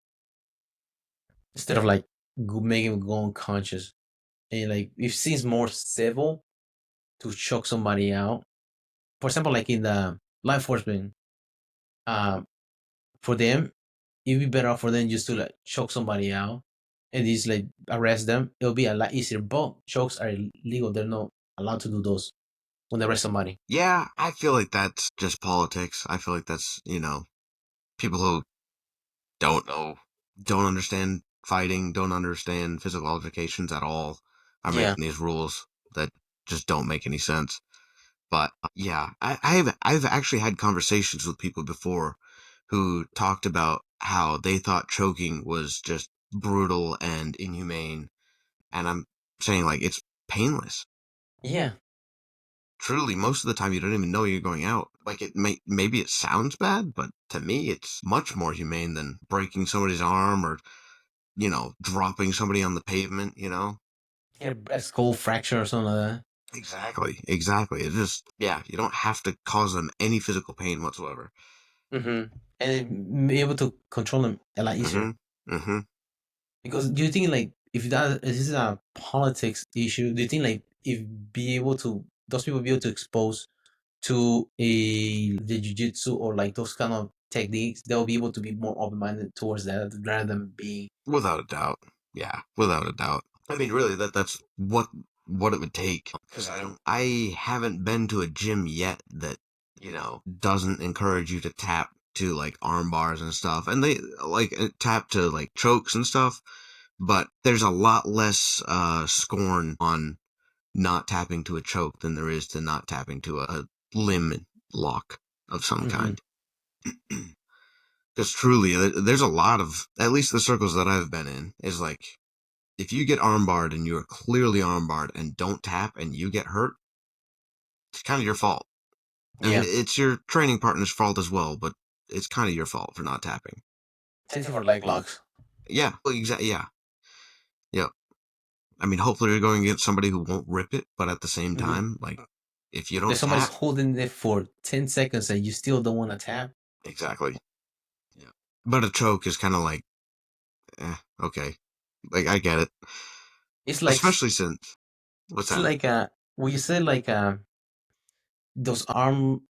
Speaker 1: instead of like making them go unconscious. And like it seems more civil to choke somebody out. For example, like in the law enforcement, um, for them, it'd be better off for them just to like choke somebody out and just like arrest them. It'll be a lot easier. But chokes are illegal. They're not allowed to do those when they arrest somebody.
Speaker 2: Yeah, I feel like that's just politics. I feel like that's people who don't know, don't understand fighting, don't understand physical altercations at all, are
Speaker 1: Yeah.
Speaker 2: making these rules that just don't make any sense. But yeah, I've actually had conversations with people before who talked about how they thought choking was just brutal and inhumane, and I'm saying like it's painless.
Speaker 1: Yeah.
Speaker 2: Truly, most of the time you don't even know you're going out. Like maybe it sounds bad, but to me it's much more humane than breaking somebody's arm or dropping somebody on the pavement.
Speaker 1: Yeah. A skull fracture or something like
Speaker 2: Exactly, exactly. It just, yeah, you don't have to cause them any physical pain whatsoever.
Speaker 1: that. And be able to control them a lot easier.
Speaker 2: Mm-hmm. Mm-hmm.
Speaker 1: Because do you think like if that is this a politics issue, do you think like if be able to those people be able to expose to the jiu-jitsu or like those kind of techniques, they'll be able to be more open-minded towards that rather than being.
Speaker 2: Without a doubt. Yeah, without a doubt. I mean, really, that's what it would take. Because I haven't been to a gym yet that, doesn't encourage you to tap to like arm bars and stuff. And they like tap to like chokes and stuff. But there's a lot less scorn on not tapping to a choke than there is to not tapping to a limb lock of some
Speaker 1: Hmm.
Speaker 2: kind. Because truly, there's a lot of, at least the circles that I've been in, is like, if you get armbarred and you are clearly armbarred and don't tap and you get hurt, it's kind of your fault. I mean,
Speaker 1: Yeah.
Speaker 2: it's your training partner's fault as well, but it's kind of your fault for not tapping.
Speaker 1: Same thing for leg locks.
Speaker 2: Yeah, well, exactly. Yeah, yeah. I mean, hopefully you're going against somebody who won't rip it, but at the same
Speaker 1: Hmm.
Speaker 2: time, like, if you
Speaker 1: If
Speaker 2: don't
Speaker 1: somebody's
Speaker 2: tap,
Speaker 1: holding it for 10 seconds and you still don't want to tap,
Speaker 2: exactly. Yeah. But a choke is kind of like, okay. Like, I get it.
Speaker 1: it's like
Speaker 2: Especially since, what's
Speaker 1: it's
Speaker 2: that?
Speaker 1: like when you say like those arm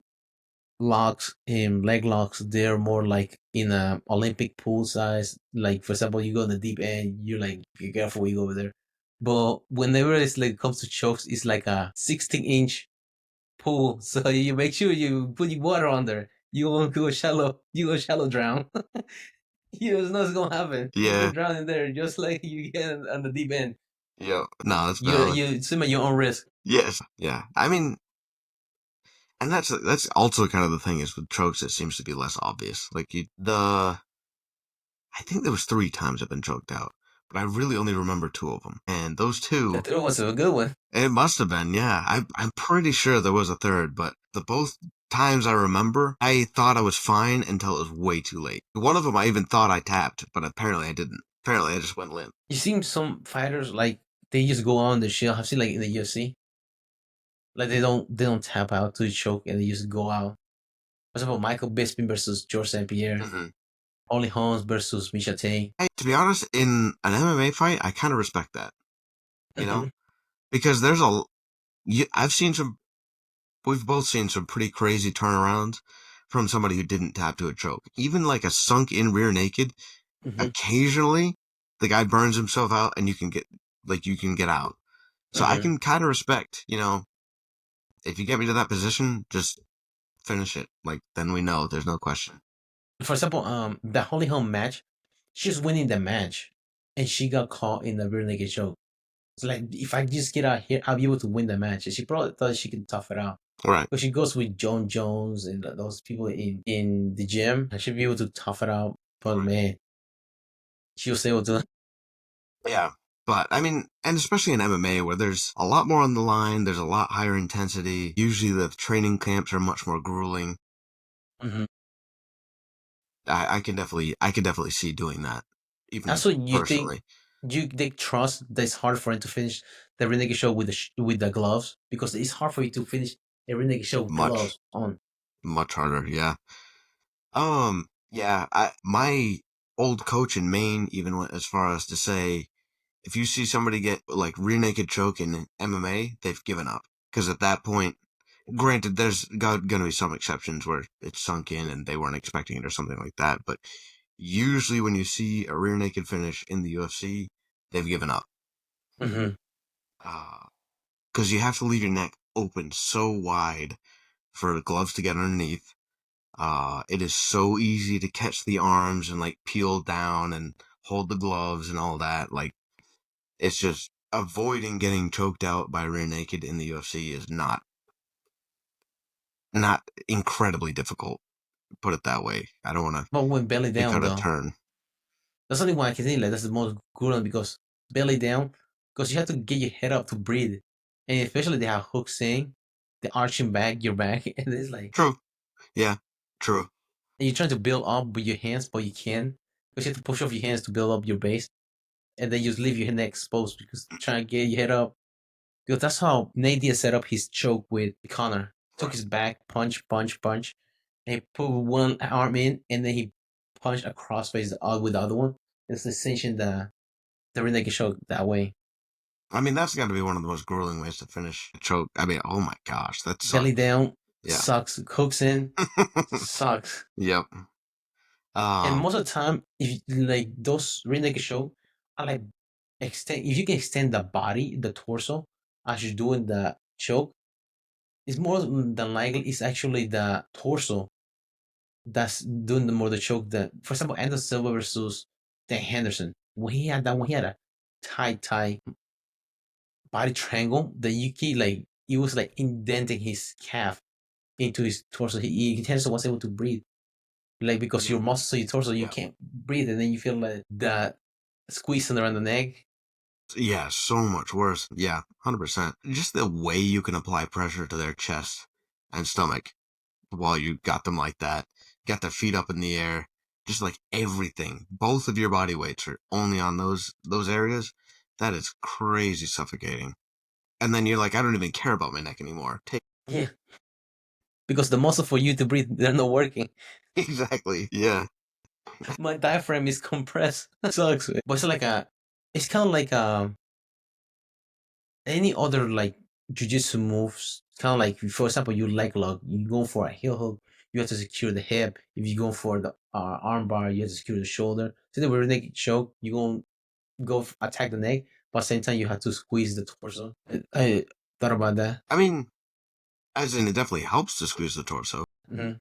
Speaker 1: locks and leg locks, they're more like in a Olympic pool size. Like for example, you go in the deep end, you're like be careful when you go over there. But whenever it's like comes to chokes, it's like a 16-inch pool. So you make sure you put your water on there. You won't go shallow. You go shallow drown. You don't know what's gonna happen. You
Speaker 2: Yeah.
Speaker 1: get drowned in there just like you get on the deep end.
Speaker 2: Yeah. No, that's
Speaker 1: You
Speaker 2: valid.
Speaker 1: you swim at your own risk.
Speaker 2: Yes. Yeah. I mean, and that's also kind of the thing is with chokes, it seems to be less obvious. Like I think there was 3 times I've been choked out, but I really only remember 2 of them. And those
Speaker 1: The
Speaker 2: 2,
Speaker 1: third was a good one.
Speaker 2: it must have been, yeah. I'm pretty sure there was a third, but the both times I remember, I thought I was fine until it was way too late. One of them I even thought I tapped, but apparently I didn't. Apparently I just went limp.
Speaker 1: You see some fighters like they just go on the shield. I've seen like in the UFC, like they don't tap out to choke and they just go out. For example, Michael Bisping versus George St. Pierre,
Speaker 2: Hmm.
Speaker 1: Holly Holmes versus Misha Tate.
Speaker 2: Hey, to be honest, in an MMA fight, I kind of respect that, you know?
Speaker 1: Hmm.
Speaker 2: Because I've seen some, we've both seen some pretty crazy turnarounds from somebody who didn't tap to a choke. Even like a sunk in rear naked,
Speaker 1: Hmm.
Speaker 2: occasionally the guy burns himself out and you can get out. So I
Speaker 1: Hmm.
Speaker 2: can kind of respect, if you get me to that position, just finish it. Like, then we know there's no question.
Speaker 1: For example, the Holly Holm match, she's winning the match, and she got caught in the rear naked choke. It's like if I just get out here, I'll be able to win the match. And she probably thought she could tough it out.
Speaker 2: All right.
Speaker 1: But she goes with John Jones and those people in the gym. I should be able to tough it out. But man, she was able to.
Speaker 2: Yeah. But I mean, and especially in MMA where there's a lot more on the line, there's a lot higher intensity. Usually the training camps are much more grueling.
Speaker 1: Mhm.
Speaker 2: I can definitely see doing that, even
Speaker 1: Also, you think
Speaker 2: personally.
Speaker 1: they trust that it's hard for him to finish the renegade show with with the gloves because it's hard for you to finish a renegade show with
Speaker 2: Much,
Speaker 1: gloves on.
Speaker 2: much harder. Yeah. Yeah. My old coach in Maine even went as far as to say, if you see somebody get like rear naked choke in MMA, they've given up because at that point, granted, there's going to be some exceptions where it's sunk in and they weren't expecting it or something like that, but usually when you see a rear naked finish in the UFC, they've given up.
Speaker 1: Hmm.
Speaker 2: Because you have to leave your neck open so wide for the gloves to get underneath. It is so easy to catch the arms and like peel down and hold the gloves and all that. Like, it's just avoiding getting choked out by rear naked in the UFC is not incredibly difficult. Put it that way. I don't want to
Speaker 1: But when belly
Speaker 2: pick
Speaker 1: down
Speaker 2: out a
Speaker 1: though,
Speaker 2: turn.
Speaker 1: that's only one I can think like that's the most grueling because belly down because you have to get your head up to breathe, and especially they have hooks in the arching back your back, and it's like
Speaker 2: True. Yeah. True.
Speaker 1: and you're trying to build up with your hands, but you can't because you have to push off your hands to build up your base, and then you just leave your neck exposed because trying to get your head up. Because that's how Nate Diaz set up his choke with Connor. Took
Speaker 2: Right.
Speaker 1: his back, punch, punch, punch, and he put one arm in, and then he punched across face with the other one. It's cinching the rear naked choke that way.
Speaker 2: I mean, that's got to be one of the most grueling ways to finish a choke. I mean, oh my gosh, that sucks.
Speaker 1: Belly down.
Speaker 2: Yeah.
Speaker 1: sucks. Hooks in, sucks.
Speaker 2: Yep.
Speaker 1: And
Speaker 2: Um,
Speaker 1: most of the time, if like those rear naked choke, I like extend. If you can extend the body, the torso, as you're doing the choke, it's more than likely it's actually the torso that's doing the more the choke. That, for example, Anderson Silva versus Dan Henderson, when he had that one, he had a tight body triangle that you keep like it was like indenting his calf into his torso. Henderson was able to breathe, like because your muscles, your torso, you
Speaker 2: yeah.
Speaker 1: can't breathe, and then you feel like that squeezing around the neck.
Speaker 2: Yeah, so much worse. Yeah, 100%. Just the way you can apply pressure to their chest and stomach while you got them like that, got their feet up in the air, just like everything. Both of your body weights are only on those areas. That is crazy suffocating. And then you're like, I don't even care about my neck anymore. Take
Speaker 1: Yeah, because the muscle for you to breathe, they're not working.
Speaker 2: exactly. Yeah.
Speaker 1: My diaphragm is compressed. Sucks. But it's like it's kind of like any other like jujitsu moves. Kind of like, for example, you leg lock, you go for a heel hook, you have to secure the hip. If you go for the arm bar, you have to secure the shoulder. So the rear naked choke, you go attack the neck, but at the same time you have to squeeze the torso. I thought about that.
Speaker 2: I mean, as in, it definitely helps to squeeze the torso.
Speaker 1: Mm-hmm.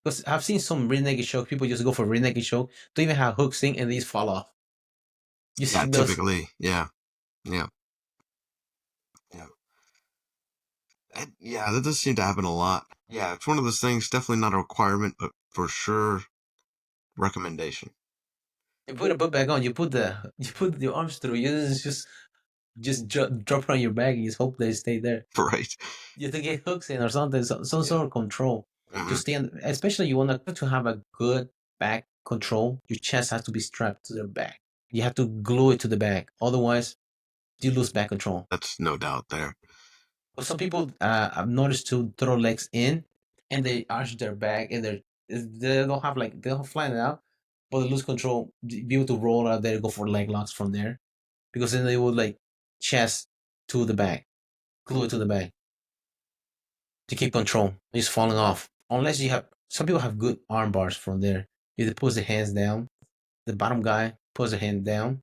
Speaker 1: Because I've seen some rear naked choke. People just go for rear naked choke, don't even have hooks in, and they just fall off. You
Speaker 2: Yeah,
Speaker 1: see those?
Speaker 2: typically. Yeah. Yeah. Yeah. Yeah, that does seem to happen a lot. Yeah, it's one of those things, definitely not a requirement, but for sure, recommendation.
Speaker 1: You put a book back on. You put your arms through. You just drop it on your back and just hope they stay there.
Speaker 2: Right.
Speaker 1: You have to get hooks in or something, some
Speaker 2: Yeah.
Speaker 1: sort of control to
Speaker 2: Hmm.
Speaker 1: stand. Especially you want to have a good back control. Your chest has to be strapped to the back. You have to glue it to the back. Otherwise, you lose back control.
Speaker 2: That's no doubt there.
Speaker 1: But some people I've noticed to throw legs in and they arch their back and they don't have like they don't flatten it out, but they lose control. Be able to roll out there, go for leg locks from there because then they would like chest to the back, glue it to the back to keep control. It's falling off unless you have. Some people have good arm bars from there. If they push the hands down, the bottom guy puts the hand down,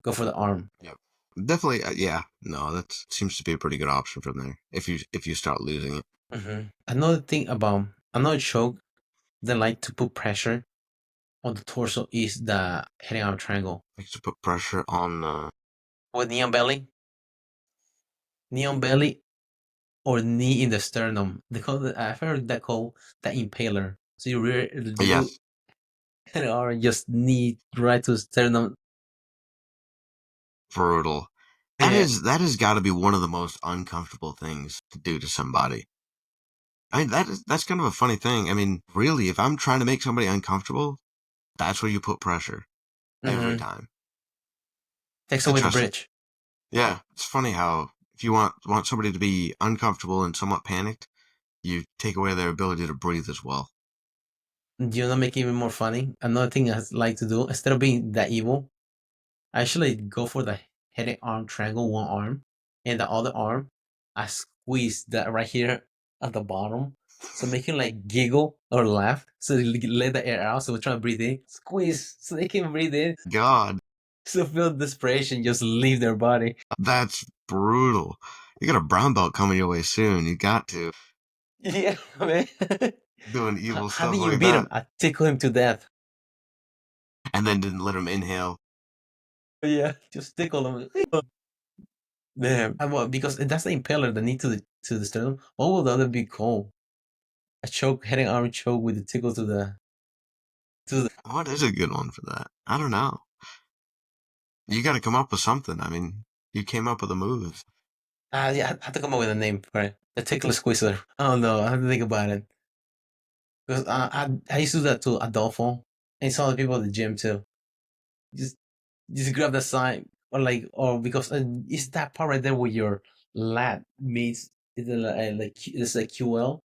Speaker 1: go for the arm.
Speaker 2: Yep. Definitely, yeah. No, that seems to be a pretty good option from there. If you start losing it,
Speaker 1: Another thing about another choke that like to put pressure on the torso is the heading arm triangle
Speaker 2: like to put pressure on.
Speaker 1: with neon belly or knee in the sternum. They call it, I've heard that called the impaler. So you do
Speaker 2: Yes,
Speaker 1: heading arm just knee right to the sternum.
Speaker 2: brutal.
Speaker 1: Yeah.
Speaker 2: That has got to be one of the most uncomfortable things to do to somebody. I mean, that's kind of a funny thing. I mean, really, if I'm trying to make somebody uncomfortable, that's where you put pressure every
Speaker 1: Mm-hmm.
Speaker 2: time.
Speaker 1: Takes away the
Speaker 2: Interesting.
Speaker 1: bridge.
Speaker 2: Yeah, it's funny how if you want somebody to be uncomfortable and somewhat panicked, you take away their ability to breathe as well.
Speaker 1: Do you know make it even more funny? Another thing I like to do, instead of being that evil, I actually go for the heading arm triangle, one arm, and the other arm, I squeeze that right here at the bottom. So making like giggle or laugh. So they let the air out. So we're trying to breathe in. Squeeze so they can breathe in.
Speaker 2: God,
Speaker 1: So feel desperation just leave their body.
Speaker 2: that's brutal. You got a brown belt coming your way soon. You got to
Speaker 1: Yeah, man.
Speaker 2: doing evil
Speaker 1: How
Speaker 2: stuff
Speaker 1: did you
Speaker 2: like
Speaker 1: beat him?
Speaker 2: that,
Speaker 1: I tickle him to death.
Speaker 2: and then didn't let him inhale.
Speaker 1: Yeah, just tickle him. Damn. Well, because that's the impaler that need to the sternum. What would the other be called? A choke, heading arm choke with the tickle to the.
Speaker 2: What is a good one for that? I don't know. You got to come up with something. I mean, you came up with a move.
Speaker 1: Yeah, I have to come up with a name for it. The tickle squeezer. I don't know. I have to think about it. Because I used to do that to Adolfo and some other people at the gym too. Just just grab the side or because it's that part right there where your lat meets it's like QL,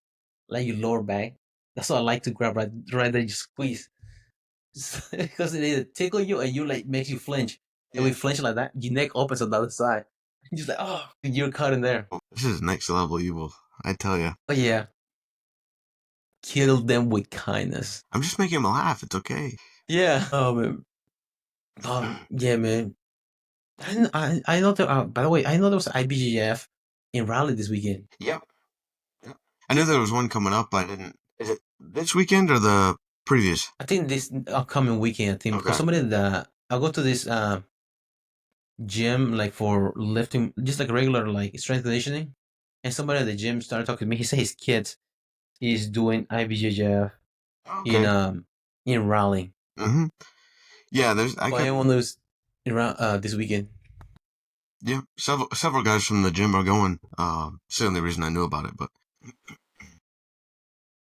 Speaker 1: like your lower back. That's what I like to grab right there. You squeeze because it either tickle you and you like makes you flinch. And
Speaker 2: Yeah.
Speaker 1: when you flinch like that, your neck opens on the other side. You're just like, oh, you're caught in there.
Speaker 2: This is next level evil. I tell you.
Speaker 1: But yeah, kill them with kindness.
Speaker 2: I'm just making him laugh. It's okay.
Speaker 1: Yeah. Yeah, man. I know that. By the way, I know there was IBJF in Raleigh this weekend.
Speaker 2: Yep. Yep. I knew there was one coming up, but I didn't. Is it this weekend or the previous?
Speaker 1: I think this upcoming weekend. I think because
Speaker 2: Okay.
Speaker 1: somebody that I go to this gym like for lifting, just like regular like strength conditioning, and somebody at the gym started talking to me. He said his kid is doing IBJJF
Speaker 2: Okay.
Speaker 1: in Raleigh.
Speaker 2: Mm-hmm. Yeah, I
Speaker 1: So
Speaker 2: got
Speaker 1: anyone knows around this weekend.
Speaker 2: yeah, several guys from the gym are going. It's the only reason I knew about it, but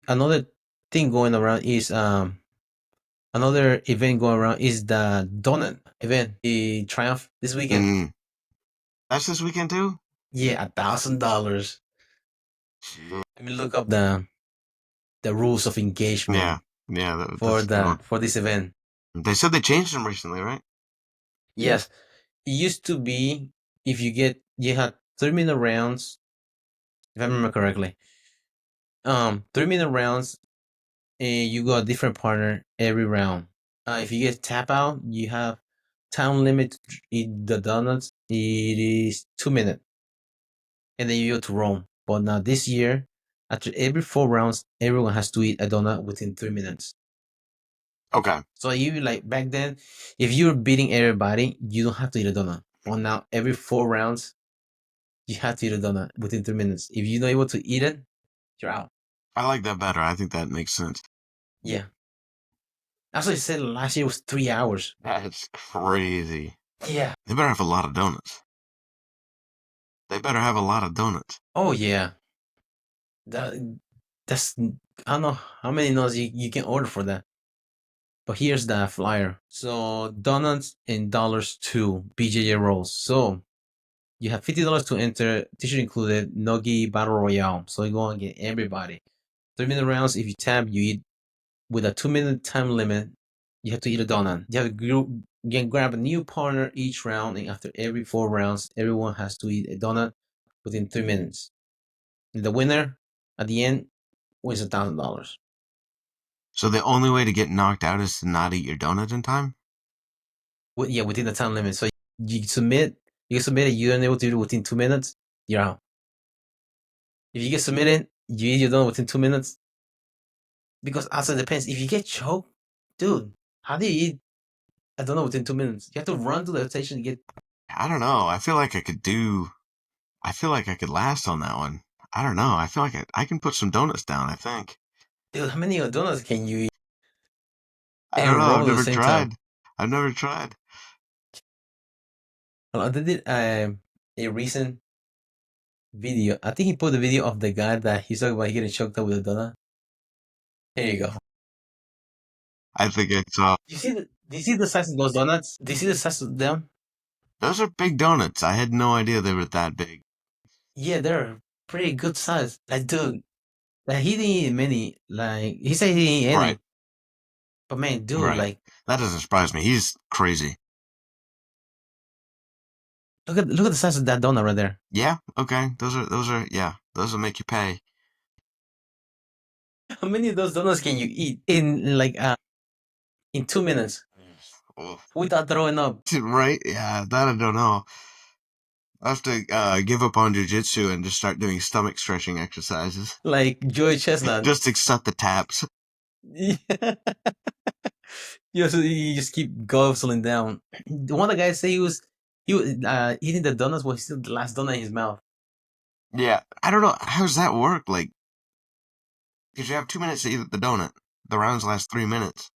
Speaker 1: Another thing going around is another event going around is the donut event, the Triumph this weekend.
Speaker 2: mm, that's this weekend too.
Speaker 1: Yeah, $1,000. Let me look up the rules of
Speaker 2: Yeah,
Speaker 1: engagement
Speaker 2: yeah, that's
Speaker 1: for this event.
Speaker 2: they said they changed them recently, right?
Speaker 1: Yes, it used to be if you had 3-minute rounds, if I remember correctly. 3-minute rounds, and you got a different partner every round. If you get tap out, you have time limit to eat the donuts. It is 2 minutes, and then you go to Rome. But now this year, after every 4 rounds, everyone has to eat a donut within 3 minutes.
Speaker 2: Okay,
Speaker 1: So you like back then, if you're beating everybody, you don't have to eat a donut. Well, now every 4 rounds, you have to eat a donut within 3 minutes. If you're not able to eat it, you're out.
Speaker 2: I like that better. I think that makes sense.
Speaker 1: Yeah. That's what I said last year was 3 hours.
Speaker 2: That's crazy.
Speaker 1: Yeah.
Speaker 2: They better have a lot of donuts. They better have a lot of donuts.
Speaker 1: Oh yeah. That that's I don't know how many donuts you can order for that. But here's the flyer. So donuts and dollars to BJJ rolls. So you have $50 to enter, t-shirt included, Nogi Battle Royale. So you go and get everybody. 3-minute rounds. If you tap, you eat with a 2-minute time limit. You have to eat a donut. You have to grab a new partner each round, and after every 4 rounds, everyone has to eat a donut within 3 minutes. And the winner at the end wins $1,000.
Speaker 2: So the only way to get knocked out is to not eat your donut in time.
Speaker 1: Yeah, within the time limit. So you submit, it, you're unable to do it within 2 minutes, you're out. If you get submitted, you eat your donut within 2 minutes. Because also it depends. If you get choked, dude, how do you eat a donut within 2 minutes? You have to run to the station to get.
Speaker 2: I don't know. I feel like I could do. I feel like I could last on that one. I don't know. I feel like I can put some donuts down. I think.
Speaker 1: Dude, how many donuts can you eat
Speaker 2: I don't
Speaker 1: and
Speaker 2: know.
Speaker 1: roll
Speaker 2: I've
Speaker 1: at the
Speaker 2: never
Speaker 1: same time?
Speaker 2: tried. I've never tried.
Speaker 1: I did a recent video. I think he put the video of the guy that he's talking about getting choked up with a donut. Here you go.
Speaker 2: I think it's
Speaker 1: Do you see the size of those donuts? Do you see the size of them?
Speaker 2: those are big donuts. I had no idea they were that big.
Speaker 1: Yeah, they're pretty good size. Like, dude, like he didn't eat many. Like he said he didn't eat
Speaker 2: Right.
Speaker 1: any. But man, dude,
Speaker 2: Right.
Speaker 1: like
Speaker 2: That doesn't surprise me. He's crazy.
Speaker 1: look at the size of that donut right there.
Speaker 2: Yeah. Okay. Those are yeah. Those will make you pay.
Speaker 1: How many of those donuts can you eat in 2 minutes
Speaker 2: Oh.
Speaker 1: without throwing up?
Speaker 2: Right? Yeah. That I don't know. I have to give up on jujitsu and just start doing stomach stretching exercises.
Speaker 1: Like Joey Chestnut.
Speaker 2: Just accept the taps.
Speaker 1: Yeah. You just keep guzzling down. One of the guys say he was eating the donuts while he still the last donut in his mouth.
Speaker 2: Yeah. I don't know. How does that work? Like, because you have 2 minutes to eat the donut. The rounds last 3 minutes.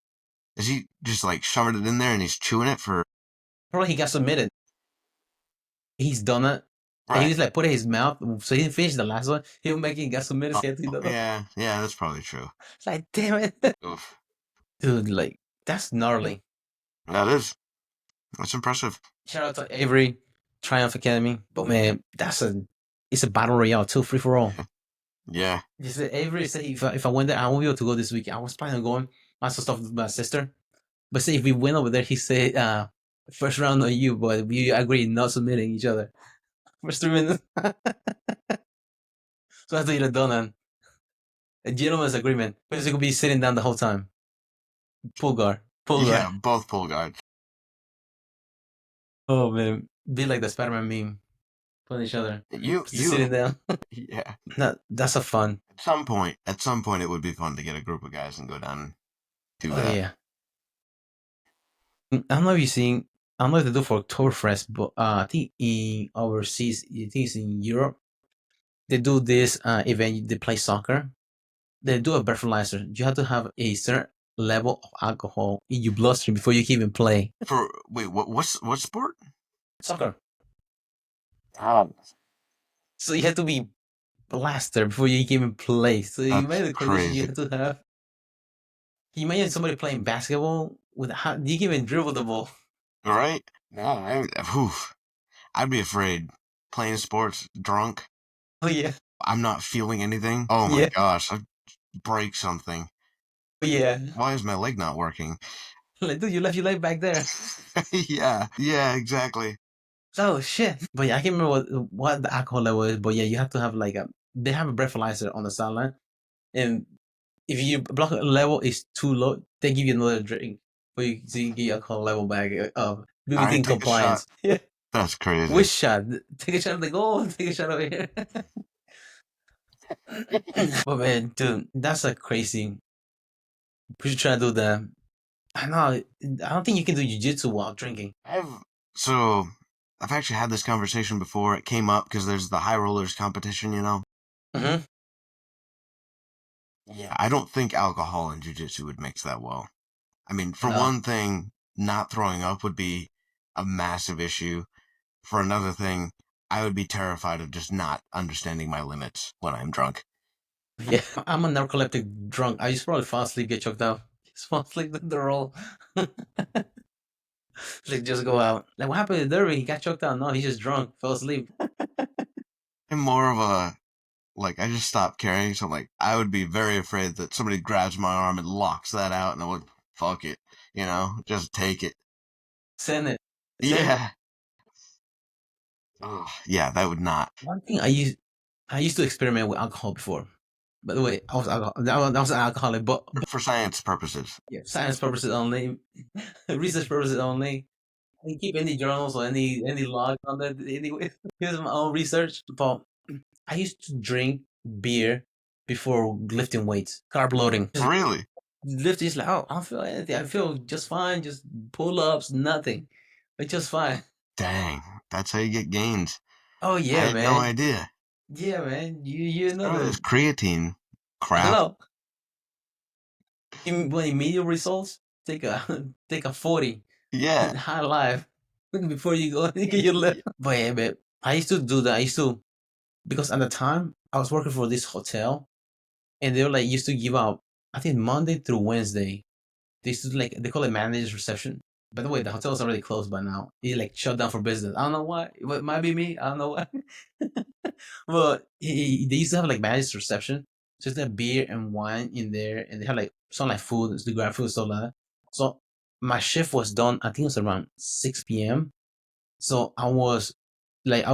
Speaker 2: Is he just like shoving it in there and he's chewing it for?
Speaker 1: Probably he got submitted. He's donut. And he
Speaker 2: Right.
Speaker 1: was like put it in his mouth, so he didn't finish the last one. He was making got submitted. So he had to eat the donut.
Speaker 2: Yeah. Yeah. That's probably true.
Speaker 1: It's like damn it,
Speaker 2: Oof.
Speaker 1: dude. Like that's gnarly.
Speaker 2: That is. That's impressive.
Speaker 1: Shout out to Avery, Triumph Academy. But man, it's a battle royale too, free for all.
Speaker 2: Yeah.
Speaker 1: He said Avery said if I went there, I won't be able to go this week. I was planning on going. I saw stuff with my sister. But say if we went over there, he said first round on you, but we agreed not submitting each other. First 3 minutes. So I have to eat a donut. a gentleman's agreement. Because you could be sitting down the whole time. Pull guard. Pull guard.
Speaker 2: Yeah, both pull guards.
Speaker 1: Oh man. Be like the Spider-Man meme. Pulling each other. Just sitting down.
Speaker 2: Yeah.
Speaker 1: That's a fun.
Speaker 2: At some point, it would be fun to get a group of guys and go down and do
Speaker 1: Oh
Speaker 2: that.
Speaker 1: yeah. I don't know if you've seen. I don't know if they do for Oktoberfest, but I think in overseas, I think it's in Europe, they do this event. They play soccer. They do a breathalyzer. You have to have a certain level of alcohol in your bloodstream before you can even play
Speaker 2: For wait, what sport?
Speaker 1: soccer. So you have to be blasted before you can even play. So you
Speaker 2: That's
Speaker 1: imagine the condition you
Speaker 2: crazy.
Speaker 1: have to have. Can you imagine somebody playing basketball with how you can even dribble the ball?
Speaker 2: All right? No, I'd be afraid playing sports drunk.
Speaker 1: Oh yeah,
Speaker 2: I'm not feeling anything. Oh my
Speaker 1: yeah,
Speaker 2: gosh, I'd break something.
Speaker 1: oh yeah.
Speaker 2: Why is my leg not working?
Speaker 1: Like, dude, you left your leg back there.
Speaker 2: Yeah, exactly.
Speaker 1: Oh shit! But yeah, I can't remember what the alcohol level is. But yeah, you have to have like a. They have a breathalyzer on the sideline, and if your blood level is too low, they give you another drink, but so you get your alcohol level back up
Speaker 2: All right,
Speaker 1: within
Speaker 2: take a shot.
Speaker 1: compliance. Yeah.
Speaker 2: That's crazy.
Speaker 1: Which shot? Take a shot of the goal. Take a shot over here. But man, dude, that's like crazy. We should try to do that. I know. I don't think you can do jiu-jitsu while drinking.
Speaker 2: So I've actually had this conversation before. It came up because there's the high rollers competition,
Speaker 1: Mm-hmm.
Speaker 2: Yeah, I don't think alcohol and jujitsu would mix that well. I mean, for
Speaker 1: No.
Speaker 2: one thing, not throwing up would be a massive issue. For another thing, I would be terrified of just not understanding my limits when I'm drunk.
Speaker 1: Yeah, I'm a narcoleptic drunk. I just probably fall asleep, get choked out. Just fall asleep in the roll. Like just go out. Like what happened to Derby? He got choked out. No, he's just drunk. Fell asleep.
Speaker 2: I'm more of a like I just stopped caring, so like I would be very afraid that somebody grabs my arm and locks that out, and I would fuck it, just take it.
Speaker 1: Send it. Send it.
Speaker 2: Yeah, oh, yeah, that would not.
Speaker 1: One thing I used to experiment with alcohol before. By the way, I was an alcoholic, but
Speaker 2: For science purposes.
Speaker 1: yeah, science purposes only, research purposes only. I didn't keep any journals or any logs on that anyway. Here's my own research. But I used to drink beer before lifting weights, carb loading. Just
Speaker 2: Really?
Speaker 1: lifting is like, oh, I don't feel anything. I feel just fine. Just pull ups, nothing. It's just fine.
Speaker 2: Dang, that's how you get gains.
Speaker 1: Oh
Speaker 2: I
Speaker 1: yeah,
Speaker 2: had no
Speaker 1: man.
Speaker 2: idea.
Speaker 1: Yeah, man. You know
Speaker 2: Some of this
Speaker 1: the
Speaker 2: creatine
Speaker 1: I
Speaker 2: crap.
Speaker 1: know. When immediate results, take a take a 40
Speaker 2: Yeah.
Speaker 1: high life before you go and get your left. But yeah, man, I used to do that. I used to because at the time I was working for this hotel and they were like used to give out I think Monday through Wednesday. They used to like they call it manager's reception. By the way, the hotel is already closed by now. It like shut down for business. I don't know why. It might be me. I don't know why. But they used to have like manager's reception. So they have beer and wine in there, and they have like some like food, the grab food stuff like that. So my shift was done. I think it was around 6 p.m. So I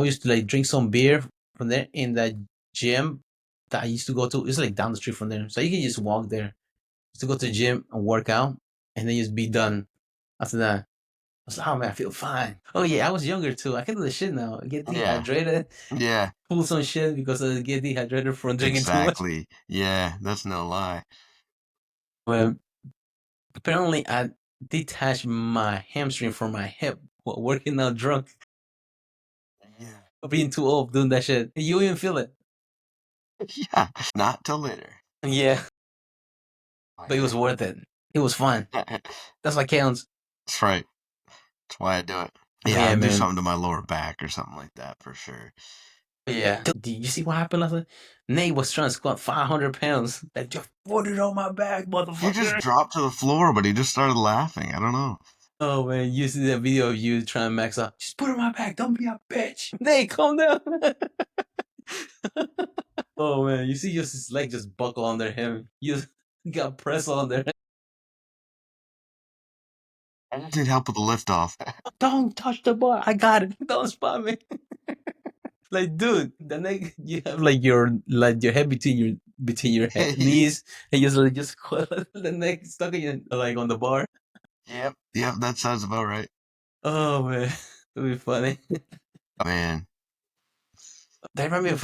Speaker 1: used to like drink some beer from there in the gym that I used to go to. It's like down the street from there, so you can just walk there to go to the gym and work out, and then just be done after that. I was like, oh man, I feel fine. Oh yeah, I was younger too. I can do the shit now. I get
Speaker 2: Yeah.
Speaker 1: dehydrated,
Speaker 2: Yeah.
Speaker 1: pull some shit because I get dehydrated from drinking too much.
Speaker 2: Exactly. Yeah, that's no lie.
Speaker 1: Well, apparently I detached my hamstring from my hip while working out drunk.
Speaker 2: Yeah.
Speaker 1: Being too old doing that shit. You even feel it.
Speaker 2: Yeah. Not till later.
Speaker 1: Yeah,
Speaker 2: Oh,
Speaker 1: but it was worth it. It was fun.
Speaker 2: yeah.
Speaker 1: That's what counts.
Speaker 2: That's right. That's why I do it. Yeah,
Speaker 1: Yeah,
Speaker 2: I'd do
Speaker 1: man.
Speaker 2: something to my lower back or something like that for sure.
Speaker 1: Yeah. Did you see what happened last night? Nate was trying to squat 500 pounds. Like, just put it on my back,
Speaker 2: He just
Speaker 1: motherfucker.
Speaker 2: dropped to the floor, but he just started laughing. I don't know.
Speaker 1: Oh, man. You see that video of you trying to max out. Just put it on my back. Don't be a bitch. Nate, calm down. Oh, man. You see just his leg just buckle under him. You got press on there.
Speaker 2: I just need help with the lift off.
Speaker 1: Don't touch the bar. I got it. Don't spot me. Like, dude, the neck you have like your head between your knees, and just the neck stuck in like on the bar.
Speaker 2: Yep. Yep, that sounds about right.
Speaker 1: Oh man, it'd be funny.
Speaker 2: Man.
Speaker 1: That remind me of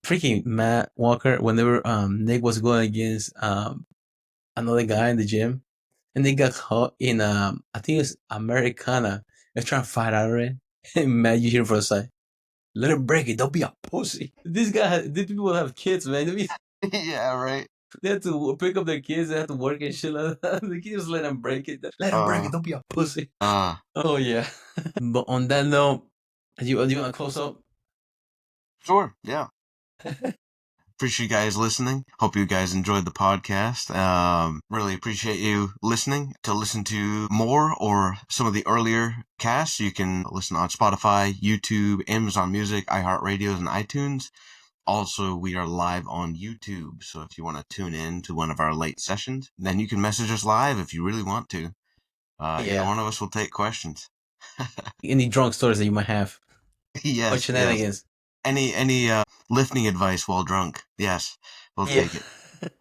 Speaker 1: freaking Matt Walker whenever Nick was going against another guy in the gym, and they got caught in I think it was Americana. They're trying to fight out of it. And Matt, you hear for a side. Let him break it. Don't be a pussy. These people have kids, man.
Speaker 2: Yeah, right.
Speaker 1: They have to pick up their kids. They have to work and shit like that. The kids let them break it. Let him break
Speaker 2: Uh
Speaker 1: it. Don't be a pussy.
Speaker 2: uh
Speaker 1: Oh yeah. But on that note, do you want to close up?
Speaker 2: sure, yeah. Appreciate you guys listening. Hope you guys enjoyed the podcast. Really appreciate you listening. To listen to more or some of the earlier casts, you can listen on Spotify, YouTube, Amazon Music, iHeartRadio, and iTunes. Also, we are live on YouTube, so if you want to tune in to one of our late sessions, then you can message us live if you really want to. Either
Speaker 1: Yeah.
Speaker 2: one of us will take questions.
Speaker 1: Any drunk stories that you might have or
Speaker 2: Yes, yes.
Speaker 1: shenanigans?
Speaker 2: Any lifting advice while drunk? Yes, we'll
Speaker 1: Yeah.
Speaker 2: take it.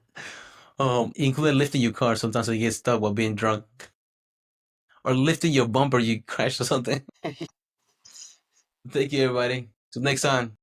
Speaker 1: Including lifting your car sometimes so you get stuck while being drunk, or lifting your bumper you crash or something. Thank you, everybody. Till next time.